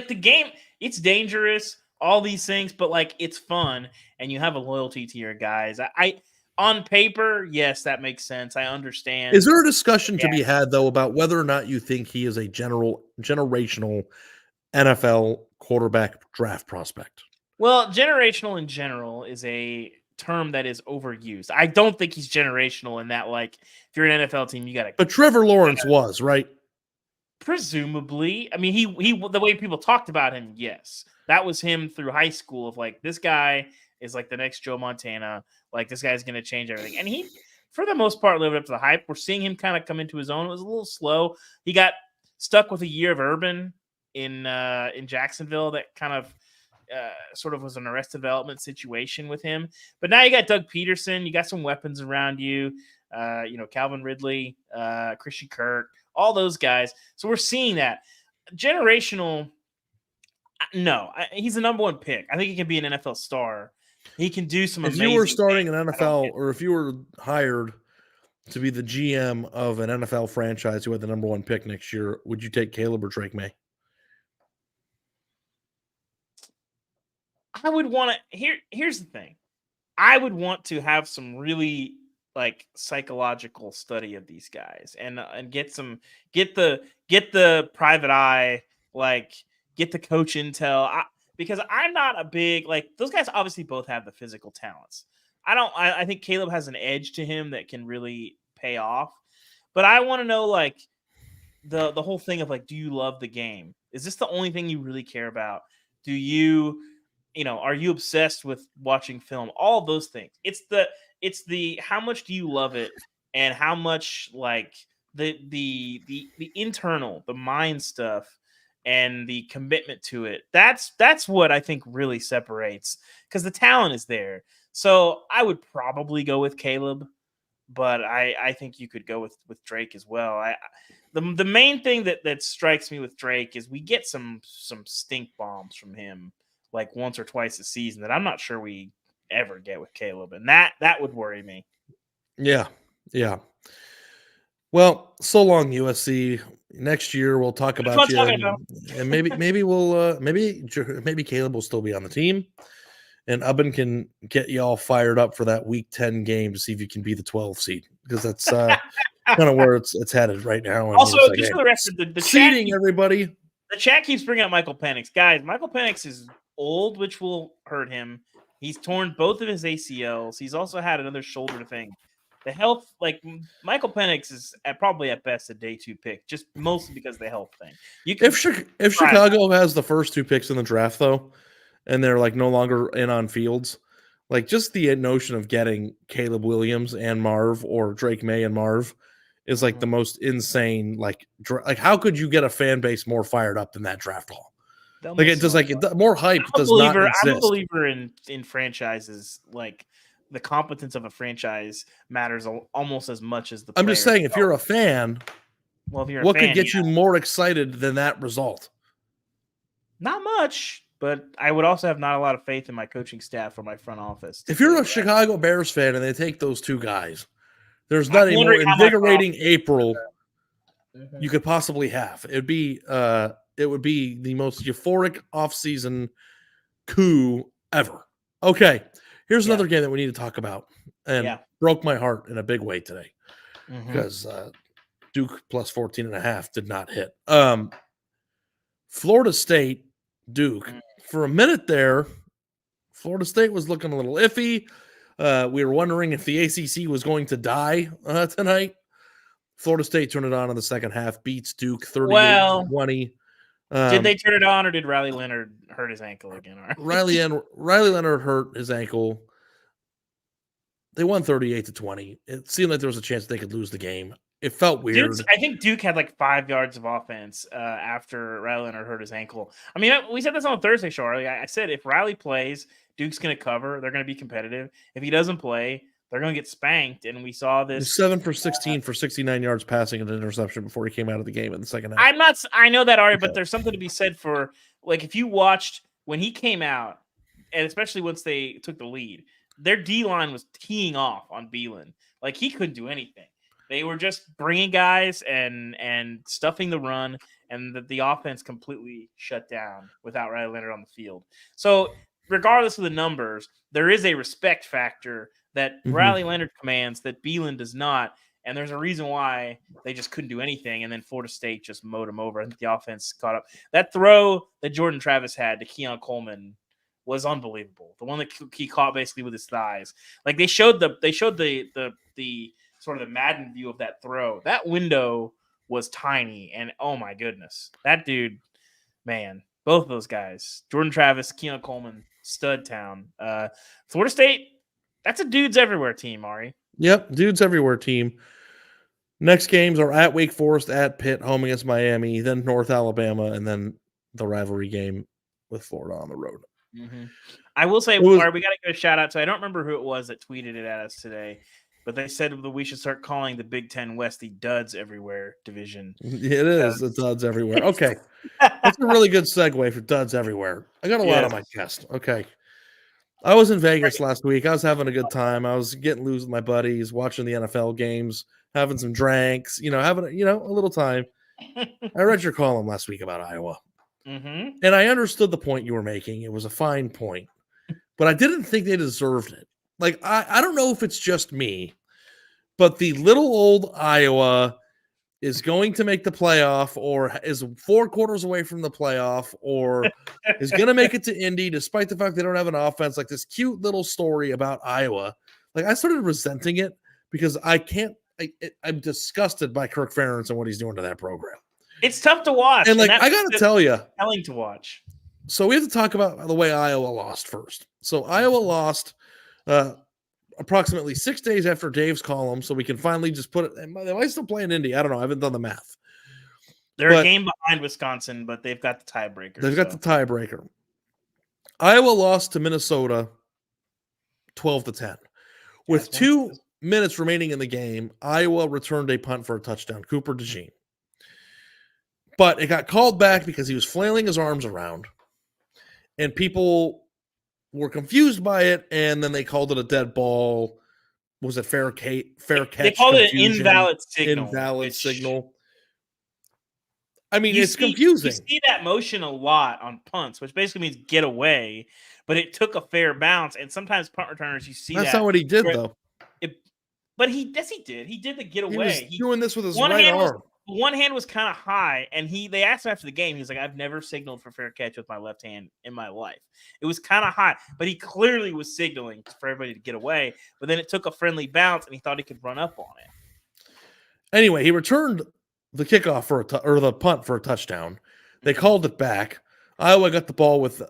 the game. It's dangerous, all these things, but like it's fun, and you have a loyalty to your guys. I on paper, yes, that makes sense. I understand. Is there a discussion to be had though about whether or not you think he is a generational NFL quarterback draft prospect? Well, generational in general is a term that is overused. I don't think he's generational in that, like, if you're an NFL team, you got to. But Trevor Lawrence was, right? Presumably. I mean, he the way people talked about him, yes. That was him through high school of like, this guy is like the next Joe Montana. Like, this guy's going to change everything. And he, for the most part, lived up to the hype. We're seeing him kind of come into his own. It was a little slow. He got stuck with a year of Urban in Jacksonville that kind of sort of was an arrested development situation with him. But now you got Doug Peterson. You got some weapons around you. Calvin Ridley, Christian Kirk, all those guys. So we're seeing that. Generational, no. He's the number 1 pick. I think he can be an NFL star. He can do some amazing things. If you were starting things. an NFL, or if you were hired to be the GM of an NFL franchise who had the number 1 pick next year, would you take Caleb or Drake May? I would want to. Here's the thing. I would want to have some really like psychological study of these guys and get the private eye, like get the coach intel. Because I'm not a big, like, those guys obviously both have the physical talents. I think Caleb has an edge to him that can really pay off. But I want to know, like, the whole thing of, like, do you love the game? Is this the only thing you really care about? Do you, are you obsessed with watching film? All of those things. It's the how much do you love it, and how much, like, the internal, the mind stuff, and the commitment to it. That's what I think really separates, because the talent is there. So I would probably go with Caleb, but I think you could go with Drake as well. The main thing that strikes me with Drake is we get some stink bombs from him like once or twice a season that I'm not sure we ever get with Caleb, and that would worry me. Yeah. Well, so long, USC. Next year we'll talk about you, and maybe we'll maybe Caleb will still be on the team, and Ubben can get you all fired up for that Week 10 game to see if you can be the 12 seed, because that's kind of where it's headed right now. And also, just for the rest of the seeding, everybody. The chat keeps bringing up Michael Penix. Guys, Michael Penix is old, which will hurt him. He's torn both of his ACLs. He's also had another shoulder thing. The health, like, Michael Penix is probably at best a day 2 pick, just mostly because of the health thing. If Chicago has the first 2 picks in the draft, though, and they're like no longer in on Fields, like, just the notion of getting Caleb Williams and Marv, or Drake May and Marv, is like the most insane. Like how could you get a fan base more fired up than that draft haul? Like, it does, like, more hype does not exist. I'm a believer in franchises. Like, the competence of a franchise matters almost as much as the player. I'm just saying, if you're a fan, what could get you more excited than that result? Not much, but I would also have not a lot of faith in my coaching staff or my front office. If you're a Chicago Bears fan and they take those 2 guys, there's not a more invigorating April you could possibly have. It would be the most euphoric offseason coup ever. Okay. Here's another game that we need to talk about, and broke my heart in a big way today, because Duke plus 14.5 did not hit. Florida State, Duke. For a minute there, Florida State was looking a little iffy. We were wondering if the ACC was going to die tonight. Florida State turned it on in the second half, beats Duke 38-20. Did they turn it on, or did Riley Leonard hurt his ankle again? Riley Leonard hurt his ankle. They won 38-20. It seemed like there was a chance they could lose the game. It felt weird. I think Duke had like 5 yards of offense after Riley Leonard hurt his ankle. I mean, we said this on the Thursday show earlier. I said if Riley plays, Duke's going to cover. They're going to be competitive. If he doesn't play, they're going to get spanked. And we saw this 7 for 16 for 69 yards passing and an interception before he came out of the game in the second half. I know that, Ari, Okay. but there's something to be said for, like, if you watched when he came out, and especially once they took the lead, their D-line was teeing off on Beelan. Like, he couldn't do anything. They were just bringing guys and stuffing the run, and the offense completely shut down without Riley Leonard on the field. So regardless of the numbers, there is a respect factor that Riley Leonard commands that Beelan does not, and there's a reason why they just couldn't do anything, and then Florida State just mowed them over. I think the offense caught up. That throw that Jordan Travis had to Keon Coleman was unbelievable. The one that he caught basically with his thighs. Like, they showed the sort of the Madden view of that throw. That window was tiny, and oh my goodness, that dude, man, both of those guys, Jordan Travis, Keon Coleman, stud town. Florida State, that's a dudes everywhere team, Ari. Yep, dudes everywhere team. Next games are at Wake Forest, at Pitt, home against Miami, then North Alabama, and then the rivalry game with Florida on the road. Mm-hmm. I will say, Ari, we got to give a shout out to, I don't remember who it was that tweeted it at us today, but they said that we should start calling the Big Ten West the Duds Everywhere division. It is the Duds Everywhere. Okay. That's a really good segue for Duds Everywhere. I got a lot on my chest. Okay. I was in Vegas last week. I was having a good time. I was getting loose with my buddies, watching the NFL games, having some drinks, having a little time. I read your column last week about Iowa. Mm-hmm. And I understood the point you were making. It was a fine point. But I didn't think they deserved it. Like, I don't know if it's just me, but the little old Iowa is going to make the playoff or is 4 quarters away from the playoff or is going to make it to Indy despite the fact they don't have an offense. Like, this cute little story about Iowa. Like, I started resenting it because I'm disgusted by Kirk Ferentz and what he's doing to that program. It's tough to watch. And, like, I got to tell you. Telling to watch. So we have to talk about the way Iowa lost first. So Iowa lost approximately 6 days after Dave's column, so we can finally just put it. Am I still playing Indy? I don't know. I haven't done the math. They're a game behind Wisconsin, but they've got the tiebreaker. They've got the tiebreaker. Iowa lost to Minnesota 12-10. With 2 minutes remaining in the game, Iowa returned a punt for a touchdown. Cooper DeJean. But it got called back because he was flailing his arms around. And people were confused by it, and then they called it a dead ball. Was it fair catch? They called it an invalid signal. Invalid signel. I mean, it's confusing. You see that motion a lot on punts, which basically means get away, but it took a fair bounce. And sometimes punt returners, you see That's not what he did, though. But he did. He did the get away. He was doing this with his right arm. One hand was kind of high, and they asked him after the game. He's like, "I've never signaled for fair catch with my left hand in my life." It was kind of high, but he clearly was signaling for everybody to get away. But then it took a friendly bounce, and he thought he could run up on it. Anyway, he returned the kickoff or the punt for a touchdown. They called it back. Iowa got the ball with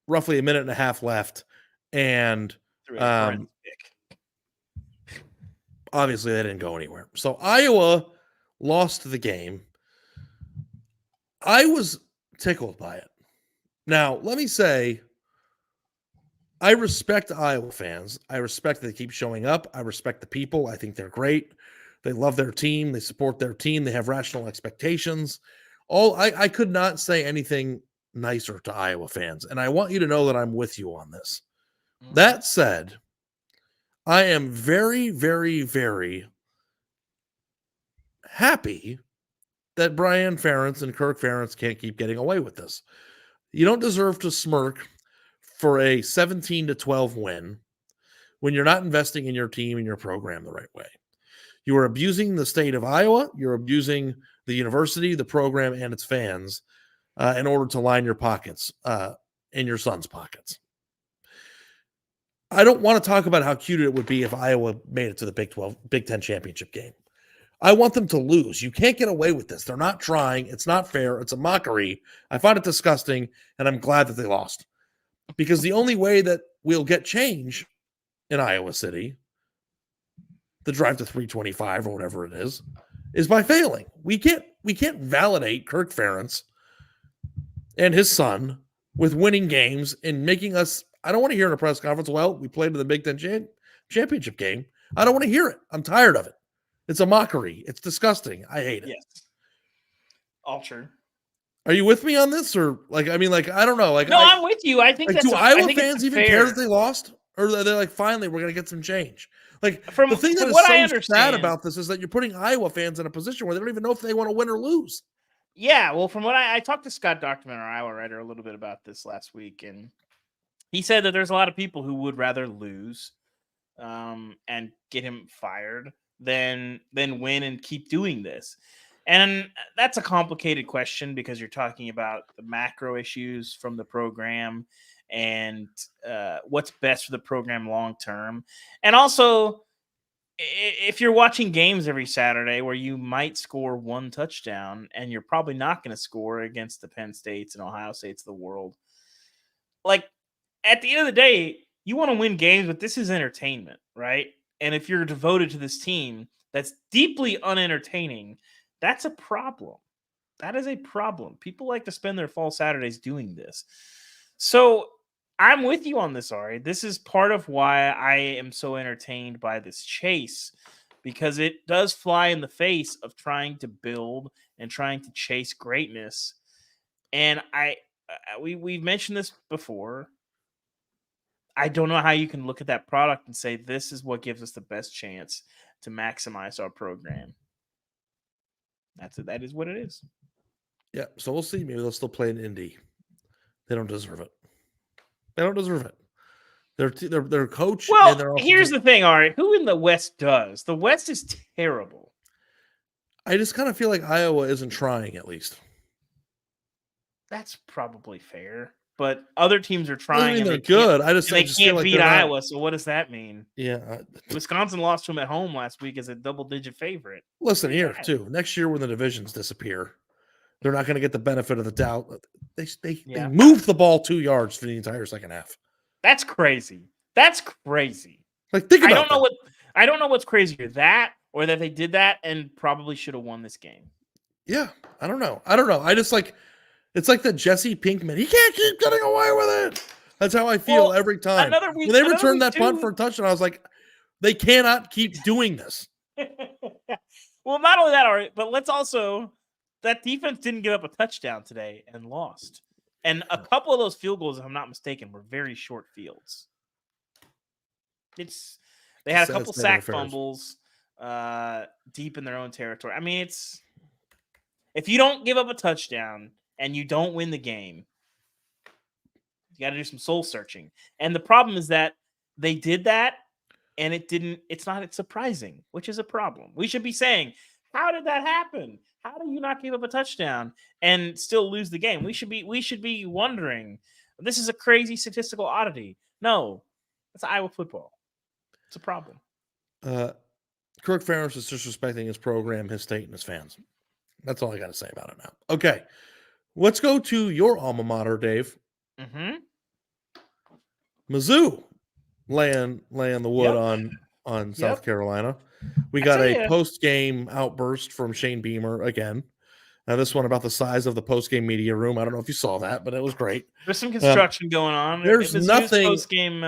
roughly a minute and a half left, and obviously they didn't go anywhere. So Iowa lost the game. I was tickled by it. Now, let me say, I respect Iowa fans. I respect that they keep showing up. I respect the people. I think they're great. They love their team. They support their team. They have rational expectations. I could not say anything nicer to Iowa fans, and I want you to know that I'm with you on this. Mm-hmm. That said, I am very, very, very happy that Brian Ferentz and Kirk Ferentz can't keep getting away with this. You don't deserve to smirk for a 17-12 win when you're not investing in your team and your program the right way. You are abusing the state of Iowa. You're abusing the university, the program, and its fans in order to line your pockets and your son's pockets. I don't want to talk about how cute it would be if Iowa made it to the Big Ten championship game. I want them to lose. You can't get away with this. They're not trying. It's not fair. It's a mockery. I find it disgusting, and I'm glad that they lost. Because the only way that we'll get change in Iowa City, the drive to 325 or whatever it is by failing. We can't validate Kirk Ferentz and his son with winning games and making us. I don't want to hear in a press conference, well, we played in the Big Ten championship game. I don't want to hear it. I'm tired of it. It's a mockery. It's disgusting. I hate it. Yes. All true. Are you with me on this? Or I don't know. No, I'm with you. I think do Iowa fans even care that they lost? Or they're like, finally, we're going to get some change. The thing that is so sad about this is that you're putting Iowa fans in a position where they don't even know if they want to win or lose. Yeah, well, from what I talked to Scott Dochterman, our Iowa writer, a little bit about this last week, and he said that there's a lot of people who would rather lose and get him fired than win and keep doing this. And that's a complicated question because you're talking about the macro issues from the program and what's best for the program long term. And also, if you're watching games every Saturday where you might score one touchdown and you're probably not going to score against the Penn States and Ohio States of the world, at the end of the day, you want to win games, but this is entertainment, right? And if you're devoted to this team that's deeply unentertaining, that's a problem. That is a problem. People like to spend their fall Saturdays doing this. So I'm with you on this, Ari. This is part of why I am so entertained by this chase, because it does fly in the face of trying to build and trying to chase greatness. And we've mentioned this before. I don't know how you can look at that product and say this is what gives us the best chance to maximize our program. That is what it is. Yeah, so we'll see. Maybe they'll still play in Indy. They don't deserve it. They don't deserve it. Their coach. Well, here's the thing, Ari. Who in the West does? The West is terrible. I just kind of feel like Iowa isn't trying, at least. That's probably fair. But other teams are trying. I mean, they're good. They can't beat Iowa. So what does that mean? Yeah. Wisconsin lost to them at home last week as a double-digit favorite. Listen here, too. Next year when the divisions disappear, they're not going to get the benefit of the doubt. They moved the ball 2 yards for the entire second half. That's crazy. Think about that. I don't know what's crazier, that or that they did that and probably should have won this game. Yeah, I don't know. I just it's like the Jesse Pinkman. He can't keep getting away with it. That's how I feel every time. When they returned that punt for a touchdown, I was like, they cannot keep doing this. Well, not only that, Ari, but let's also that defense didn't give up a touchdown today and lost. And a couple of those field goals, if I'm not mistaken, were very short fields. They had a couple sack fumbles deep in their own territory. I mean, if you don't give up a touchdown and you don't win the game, you got to do some soul searching. And the problem is that they did that and it's not surprising, which is a problem. We should be saying, how did that happen? How do you not give up a touchdown and still lose the game? We should be wondering. This is a crazy statistical oddity. No, it's Iowa football. It's a problem. Kirk Ferentz is disrespecting his program, his state, and his fans. That's all I got to say about it now. Okay, let's go to your alma mater, Dave. Mm-hmm. Mizzou laying the wood on South Carolina. We got a post-game outburst from Shane Beamer again. Now, this one about the size of the post-game media room. I don't know if you saw that, but it was great. There's some construction going on. There's nothing post-game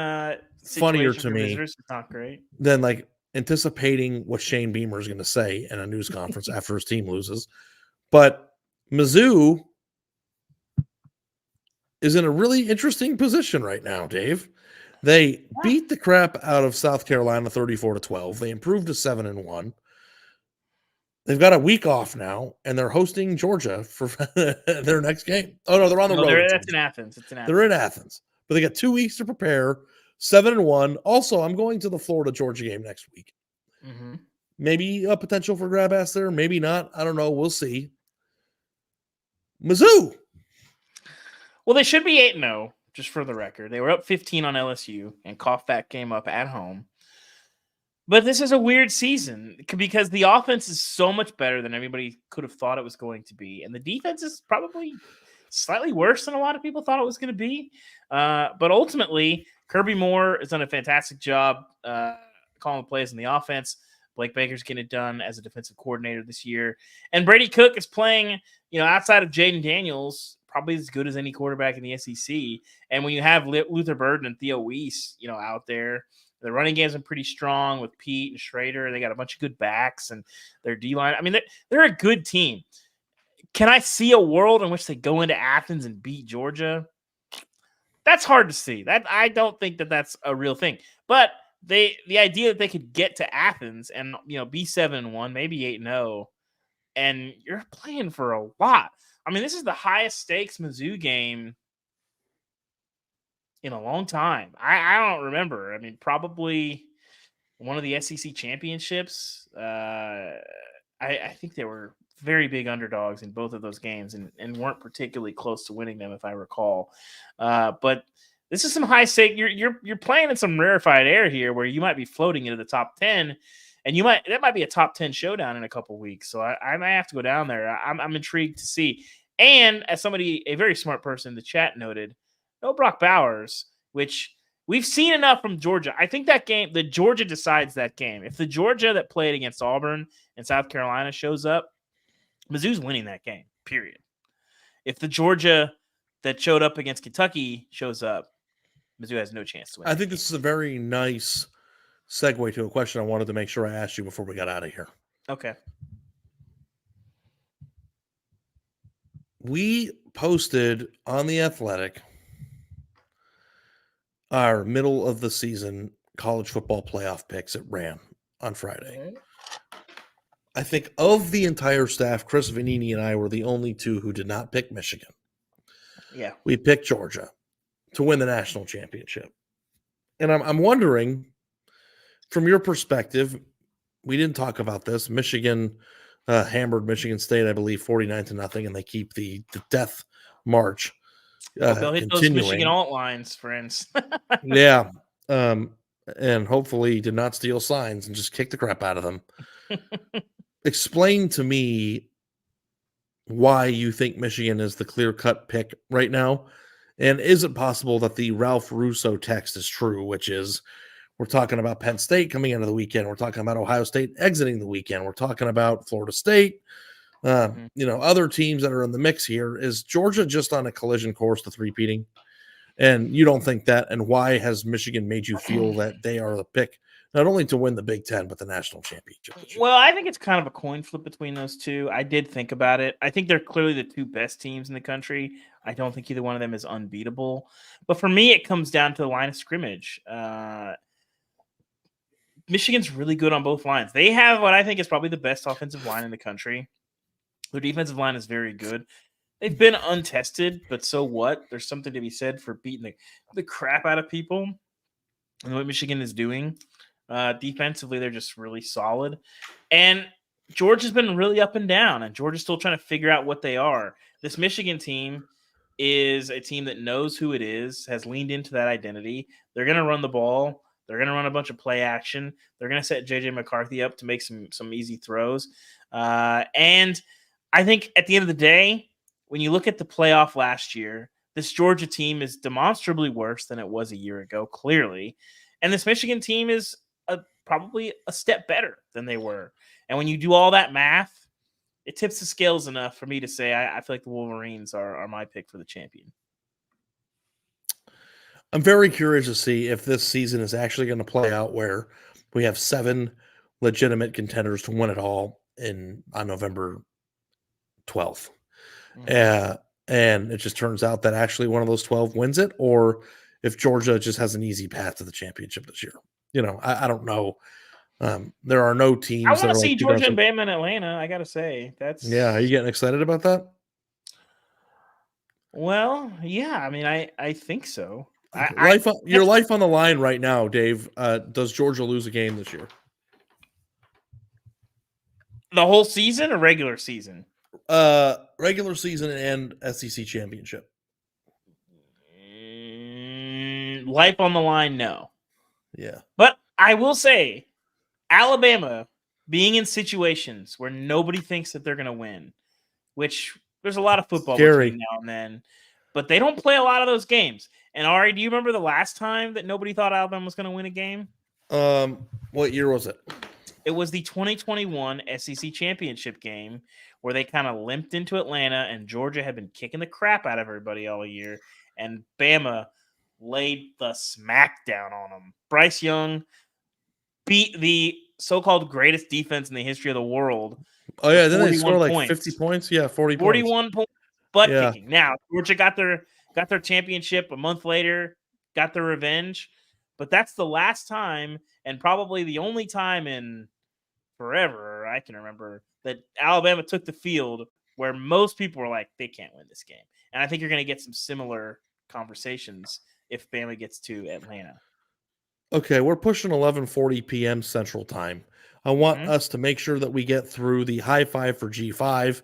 funnier to me it's not great than anticipating what Shane Beamer is going to say in a news conference after his team loses. But Mizzou is in a really interesting position right now, Dave. They beat the crap out of South Carolina 34-12. They improved to 7-1. They've got a week off now, and they're hosting Georgia for their next game. Oh, no, they're on the road. That's in Athens. They're in Athens. But they got 2 weeks to prepare, 7-1. Also, I'm going to the Florida-Georgia game next week. Mm-hmm. Maybe a potential for grab ass there. Maybe not. I don't know. We'll see. Mizzou. Well, they should be 8-0. Just for the record, they were up 15 on LSU and coughed that game up at home. But this is a weird season because the offense is so much better than everybody could have thought it was going to be. And the defense is probably slightly worse than a lot of people thought it was going to be. But ultimately, Kirby Moore has done a fantastic job calling plays in the offense. Blake Baker's getting it done as a defensive coordinator this year. And Brady Cook is playing, outside of Jaden Daniels, probably as good as any quarterback in the SEC. And when you have Luther Burden and Theo Weiss, out there, The running game's been pretty strong with Pete and Schrader. They got a bunch of good backs and their D-line. I mean, they're a good team. Can I see a world in which they go into Athens and beat Georgia? That's hard to see. That I don't think that that's a real thing. But the idea that they could get to Athens and be 7-1, maybe 8-0, and you're playing for a lot. I mean, this is the highest stakes Mizzou game in a long time. I don't remember. I mean, probably one of the SEC championships. I think they were very big underdogs in both of those games and weren't particularly close to winning them, if I recall. But this is some high stake. You're playing in some rarefied air here, where you might be floating into the top 10, and that might be a top 10 showdown in a couple weeks. So I might have to go down there. I'm intrigued to see. And as a very smart person in the chat noted, no Brock Bowers, which we've seen enough from Georgia. I think that game, the Georgia decides that game. If the Georgia that played against Auburn and South Carolina shows up, Mizzou's winning that game, period. If the Georgia that showed up against Kentucky shows up, Mizzou has no chance to win. I think this is a very nice segue to a question I wanted to make sure I asked you before we got out of here. Okay. We posted on The Athletic our middle of the season college football playoff picks. It ran on Friday. Right. I think of the entire staff, Chris Vanini and I were the only two who did not pick Michigan. Yeah. We picked Georgia to win the national championship. And I'm wondering, from your perspective, we didn't talk about this. Michigan hammered Michigan State, I believe, 49-0, and they keep the death march They'll hit continuing. those Michigan alt lines, friends. Yeah. And hopefully did not steal signs and just kick the crap out of them. Explain to me why you think Michigan is the clear-cut pick right now. And is it possible that the Ralph Russo text is true, which is we're talking about Penn State coming into the weekend. We're talking about Ohio State exiting the weekend. We're talking about Florida State, other teams that are in the mix here. Is Georgia just on a collision course to three-peating? And you don't think that? And why has Michigan made you feel that they are the pick, not only to win the Big Ten, but the national championship? Well, I think it's kind of a coin flip between those two. I did think about it. I think they're clearly the two best teams in the country. I don't think either one of them is unbeatable. But for me, it comes down to the line of scrimmage. Michigan's really good on both lines. They have what I think is probably the best offensive line in the country. Their defensive line is very good. They've been untested, but so what? There's something to be said for beating the crap out of people. And what Michigan is doing. Defensively, they're just really solid. And Georgia's been really up and down, and Georgia's still trying to figure out what they are. This Michigan team is a team that knows who it is, has leaned into that identity. They're going to run the ball. They're going to run a bunch of play action. They're going to set J.J. McCarthy up to make some easy throws. And I think at the end of the day, when you look at the playoff last year, this Georgia team is demonstrably worse than it was a year ago, clearly. And this Michigan team is probably a step better than they were. And when you do all that math, it tips the scales enough for me to say I feel like the Wolverines are my pick for the champion. I'm very curious to see if this season is actually going to play out where we have 7 legitimate contenders to win it all on November 12th. Mm-hmm. And it just turns out that actually one of those 12 wins it, or if Georgia just has an easy path to the championship this year. I don't know. There are no teams. I want to see Georgia and Bama in Atlanta. I got to say Yeah. Are you getting excited about that? Well, yeah. I mean, I think so. Your life on the line right now, Dave. Does Georgia lose a game this year? The whole season or regular season? Regular season and SEC championship. Life on the line, no. Yeah. But I will say, Alabama being in situations where nobody thinks that they're going to win, which there's a lot of football between now and then, but they don't play a lot of those games. And Ari, do you remember the last time that nobody thought Alabama was going to win a game? What year was it? It was the 2021 SEC championship game where they kind of limped into Atlanta, and Georgia had been kicking the crap out of everybody all year, and Bama laid the smackdown on them. Bryce Young beat the so-called greatest defense in the history of the world. Oh yeah, then they score like points. 50 points. Yeah, 41 points. Butt Yeah. kicking. Now Georgia got their championship a month later, got their revenge, but that's the last time and probably the only time in forever I can remember that Alabama took the field where most people were like, they can't win this game. And I think you're going to get some similar conversations if Bama gets to Atlanta. Okay, we're pushing 11:40 p.m. Central Time. I want us to make sure that we get through the high five for G5.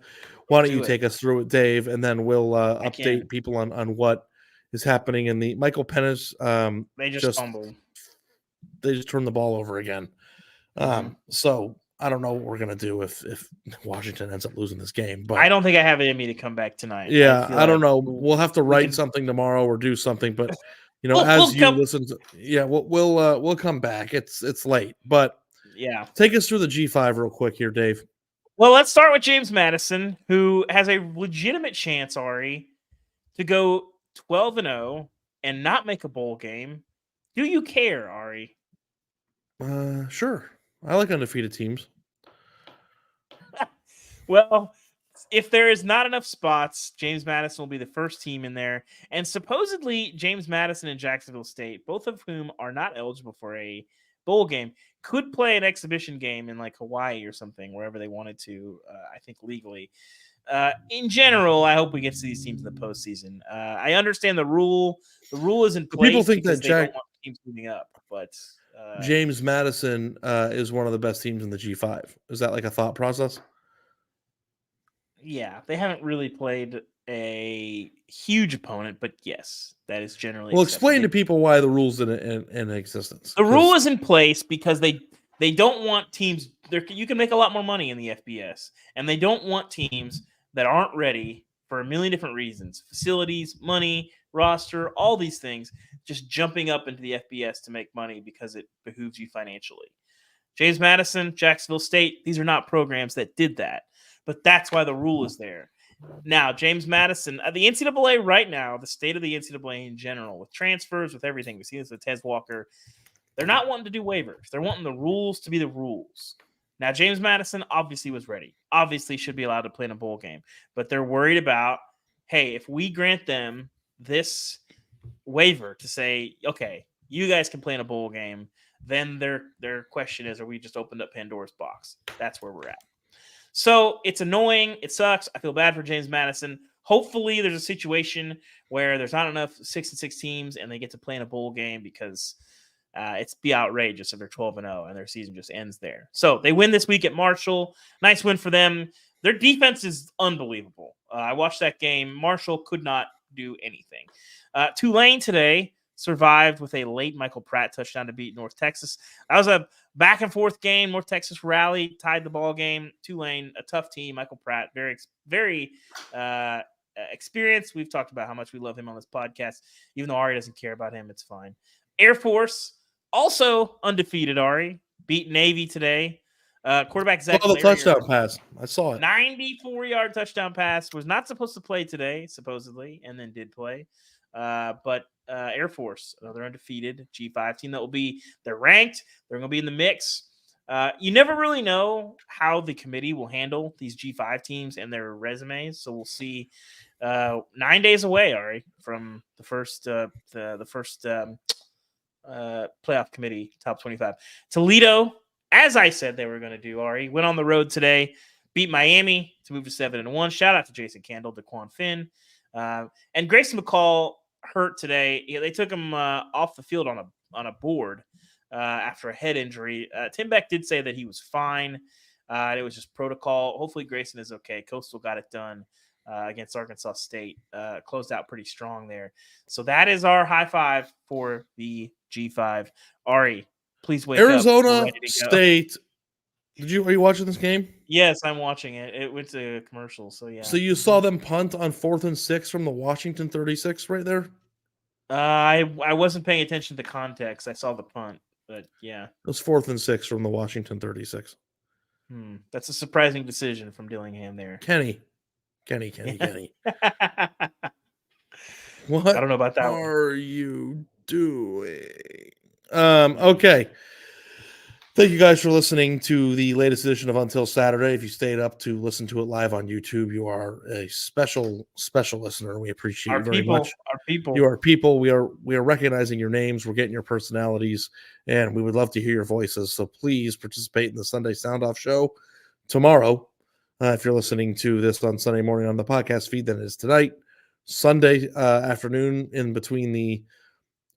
Why don't you take us through it, Dave, and then we'll update people on what is happening in the Michael Pennis. They just fumbled. They just turned the ball over again. So I don't know what we're gonna do if Washington ends up losing this game. But I don't think I have it in me to come back tonight. Yeah, I don't know. We'll have to write something tomorrow or do something. But we'll come back. It's late, but yeah. Take us through the G5 real quick here, Dave. Well, let's start with James Madison, who has a legitimate chance, Ari, to go 12-0 and not make a bowl game. Do you care, Ari? Sure. I like undefeated teams. Well, if there is not enough spots, James Madison will be the first team in there. And supposedly, James Madison and Jacksonville State, both of whom are not eligible for a bowl game, could play an exhibition game in like Hawaii or something, wherever they wanted to, I think legally. In general, I hope we get to these teams in the postseason. I understand the rule. The rule is in place. People think that they don't want teams moving up, but James Madison is one of the best teams in the G5. Is that like a thought process? Yeah, they haven't really played a huge opponent, but yes, that is generally. Well, explain to people why the rule's in existence. The rule is in place because they don't want teams. You can make a lot more money in the FBS, and they don't want teams that aren't ready for a million different reasons: facilities, money, roster, all these things. Just jumping up into the FBS to make money because it behooves you financially. James Madison, Jacksonville State, these are not programs that did that. But that's why the rule is there. Now, James Madison, the NCAA right now, the state of the NCAA in general, with transfers, with everything, we see this with Tez Walker, they're not wanting to do waivers. They're wanting the rules to be the rules. Now, James Madison obviously was ready. Obviously should be allowed to play in a bowl game. But they're worried about, hey, if we grant them this waiver to say, okay, you guys can play in a bowl game, then their question is, are we just opened up Pandora's box? That's where we're at. So it's annoying. It sucks. I feel bad for James Madison. Hopefully there's a situation where there's not enough 6-6 teams and they get to play in a bowl game because it's be outrageous if they're 12-0 and their season just ends there. So they win this week at Marshall. Nice win for them. Their defense is unbelievable. I watched that game. Marshall could not do anything. Tulane today survived with a late Michael Pratt touchdown to beat North Texas. That was a back and forth game. North Texas rallied, tied the ball game. Tulane, a tough team. Michael Pratt, very experienced. We've talked about how much we love him on this podcast. Even though Ari doesn't care about him, it's fine. Air Force, also undefeated, Ari. Beat Navy today. Quarterback Zach the touchdown pass. I saw it. 94-yard touchdown pass. Was not supposed to play today, supposedly, and then did play. But Air Force, another undefeated G5 team they're ranked. They're going to be in the mix. You never really know how the committee will handle these G5 teams and their resumes. So we'll see 9 days away, Ari, from the first playoff committee, top 25. Toledo, as I said they were going to do, Ari, went on the road today, beat Miami to move to 7-1. Shout out to Jason Candle, DeQuan Finn. And Grayson McCall hurt today. They took him off the field on a board after a head injury. Tim Beck did say that he was fine. It was just protocol. Hopefully Grayson is okay. Coastal got it done against Arkansas State. Closed out pretty strong there. So that is our high five for the G5. Ari, please wake Arizona up. State. Are you watching this game? Yes, I'm watching it. It went to commercial, so yeah. So you saw them punt on 4th and 6 from the Washington 36 right there? I wasn't paying attention to context. I saw the punt, but yeah. It was 4th and 6 from the Washington 36. That's a surprising decision from Dillingham there. Kenny. What I don't know about that one. are you doing? Okay. Thank you guys for listening to the latest edition of Until Saturday. If you stayed up to listen to it live on YouTube, you are a special listener. We appreciate you very much. Our people. You are people. We are recognizing your names. We're getting your personalities, and we would love to hear your voices. So please participate in the Sunday Sound Off show tomorrow. If you're listening to this on Sunday morning on the podcast feed, then it is tonight, Sunday afternoon, in between the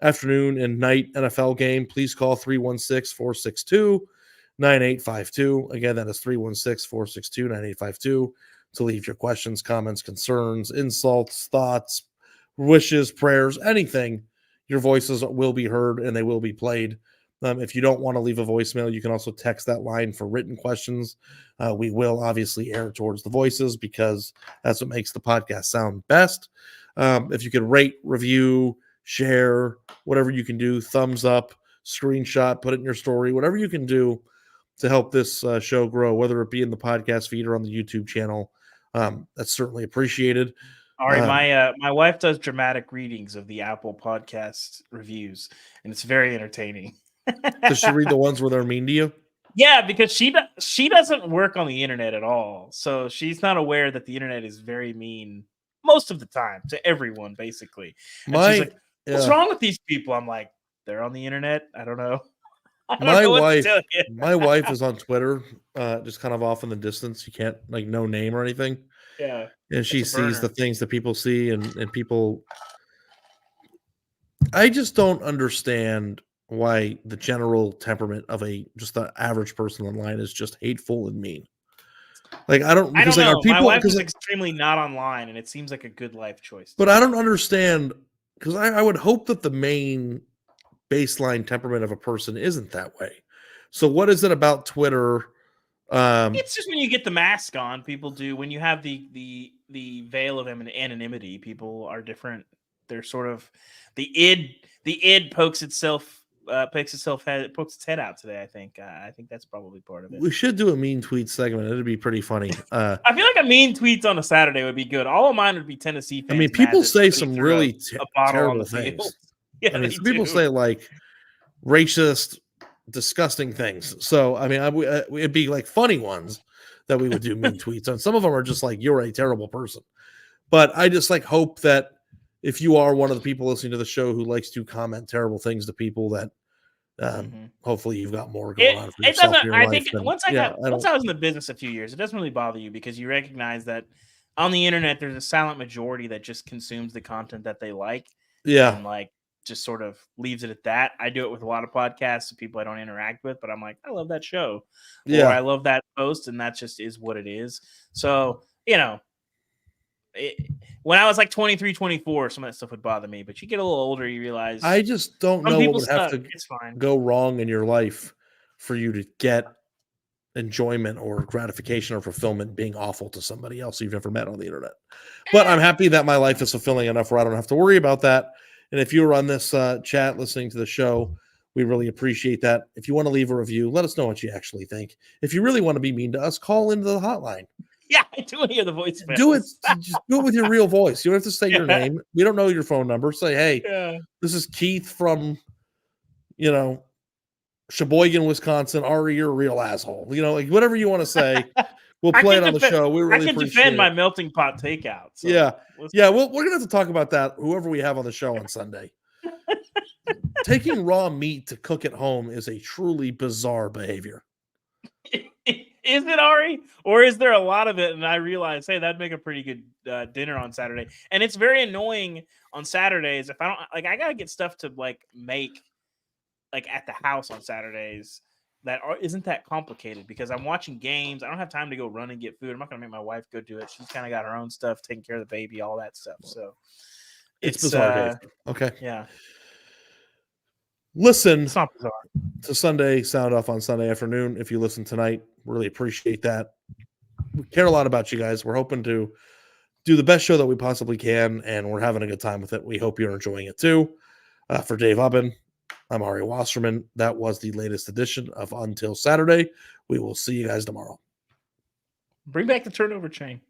afternoon and night NFL game. Please call 316-462-9852. Again, that is 316-462-9852 to leave your questions, comments, concerns, insults, thoughts, wishes, prayers, anything. Your voices will be heard and they will be played. If you don't want to leave a voicemail, you can also text that line for written questions. We will obviously air towards the voices because that's what makes the podcast sound best. If you could rate, review, share, whatever you can do, thumbs up, screenshot, put it in your story, whatever you can do to help this show grow, whether it be in the podcast feed or on the YouTube channel. That's certainly appreciated. All right, my wife does dramatic readings of the Apple Podcast reviews, and it's very entertaining. Does she read the ones where they're mean to you? Yeah, because she doesn't work on the internet at all, so she's not aware that the internet is very mean most of the time to everyone, basically. And she's like, "What's wrong with these people?" I'm like, "They're on the internet. I don't know." My wife is on Twitter, just kind of off in the distance. You can't no name or anything. Yeah, and she sees the things that people see, and people. I just don't understand why the general temperament of just the average person online is just hateful and mean. I don't know. My wife is extremely not online, and it seems like a good life choice. But I don't understand, because I would hope that the main baseline temperament of a person isn't that way. So what is it about Twitter? It's just when you get the mask on, people do. When you have the veil of anonymity, people are different. They're sort of the id pokes its head out today. I think that's probably part of it. We should do a mean tweet segment. It'd be pretty funny. I feel like a mean tweets on a Saturday would be good. All of mine would be Tennessee fans. I mean, people say some really terrible things. Yeah, I mean, some people say racist, disgusting things. So I mean, it'd be funny ones that we would do mean tweets on. Some of them are just you're a terrible person. But I just hope that if you are one of the people listening to the show who likes to comment terrible things to people, that hopefully you've got more going on for yourself in your life. I think once I was in the business a few years, it doesn't really bother you because you recognize that on the internet there's a silent majority that just consumes the content that they like. Yeah. And just sort of leaves it at that. I do it with a lot of podcasts of people I don't interact with, but I'm like, I love that show. Yeah. Or I love that post, and that just is what it is. So, when I was 23, 24, some of that stuff would bother me, but you get a little older, you realize I just don't know what would have to go wrong in your life for you to get enjoyment or gratification or fulfillment being awful to somebody else you've never met on the internet. But I'm happy that my life is fulfilling enough where I don't have to worry about that. And if you're on this chat listening to the show, we really appreciate that. If you want to leave a review, let us know what you actually think. If you really want to be mean to us, call into the hotline. Yeah, I do want to hear the voice. Do it. Just do it with your real voice. You don't have to say your name. We don't know your phone number. Say, hey, this is Keith from, Sheboygan, Wisconsin. Ari, you're a real asshole. Whatever you want to say, we'll play it on the show. We really appreciate defend my melting pot takeout. So yeah. We're gonna have to talk about that. Whoever we have on the show on Sunday. Taking raw meat to cook at home is a truly bizarre behavior. Is it, Ari? Or is there a lot of it? And I realize, hey, that'd make a pretty good dinner on Saturday. And it's very annoying on Saturdays if I don't I gotta get stuff to make at the house on Saturdays that isn't that complicated because I'm watching games. I don't have time to go run and get food. I'm not gonna make my wife go do it. She's kind of got her own stuff, taking care of the baby, all that stuff. So it's bizarre. Okay. Yeah. Listen it's not bizarre. To Sunday Sound Off on Sunday afternoon. If you listen tonight, really appreciate that. We care a lot about you guys. We're hoping to do the best show that we possibly can, and we're having a good time with it. We hope you're enjoying it too. For Dave Ubben, I'm Ari Wasserman. That was the latest edition of Until Saturday. We will see you guys tomorrow. Bring back the turnover chain.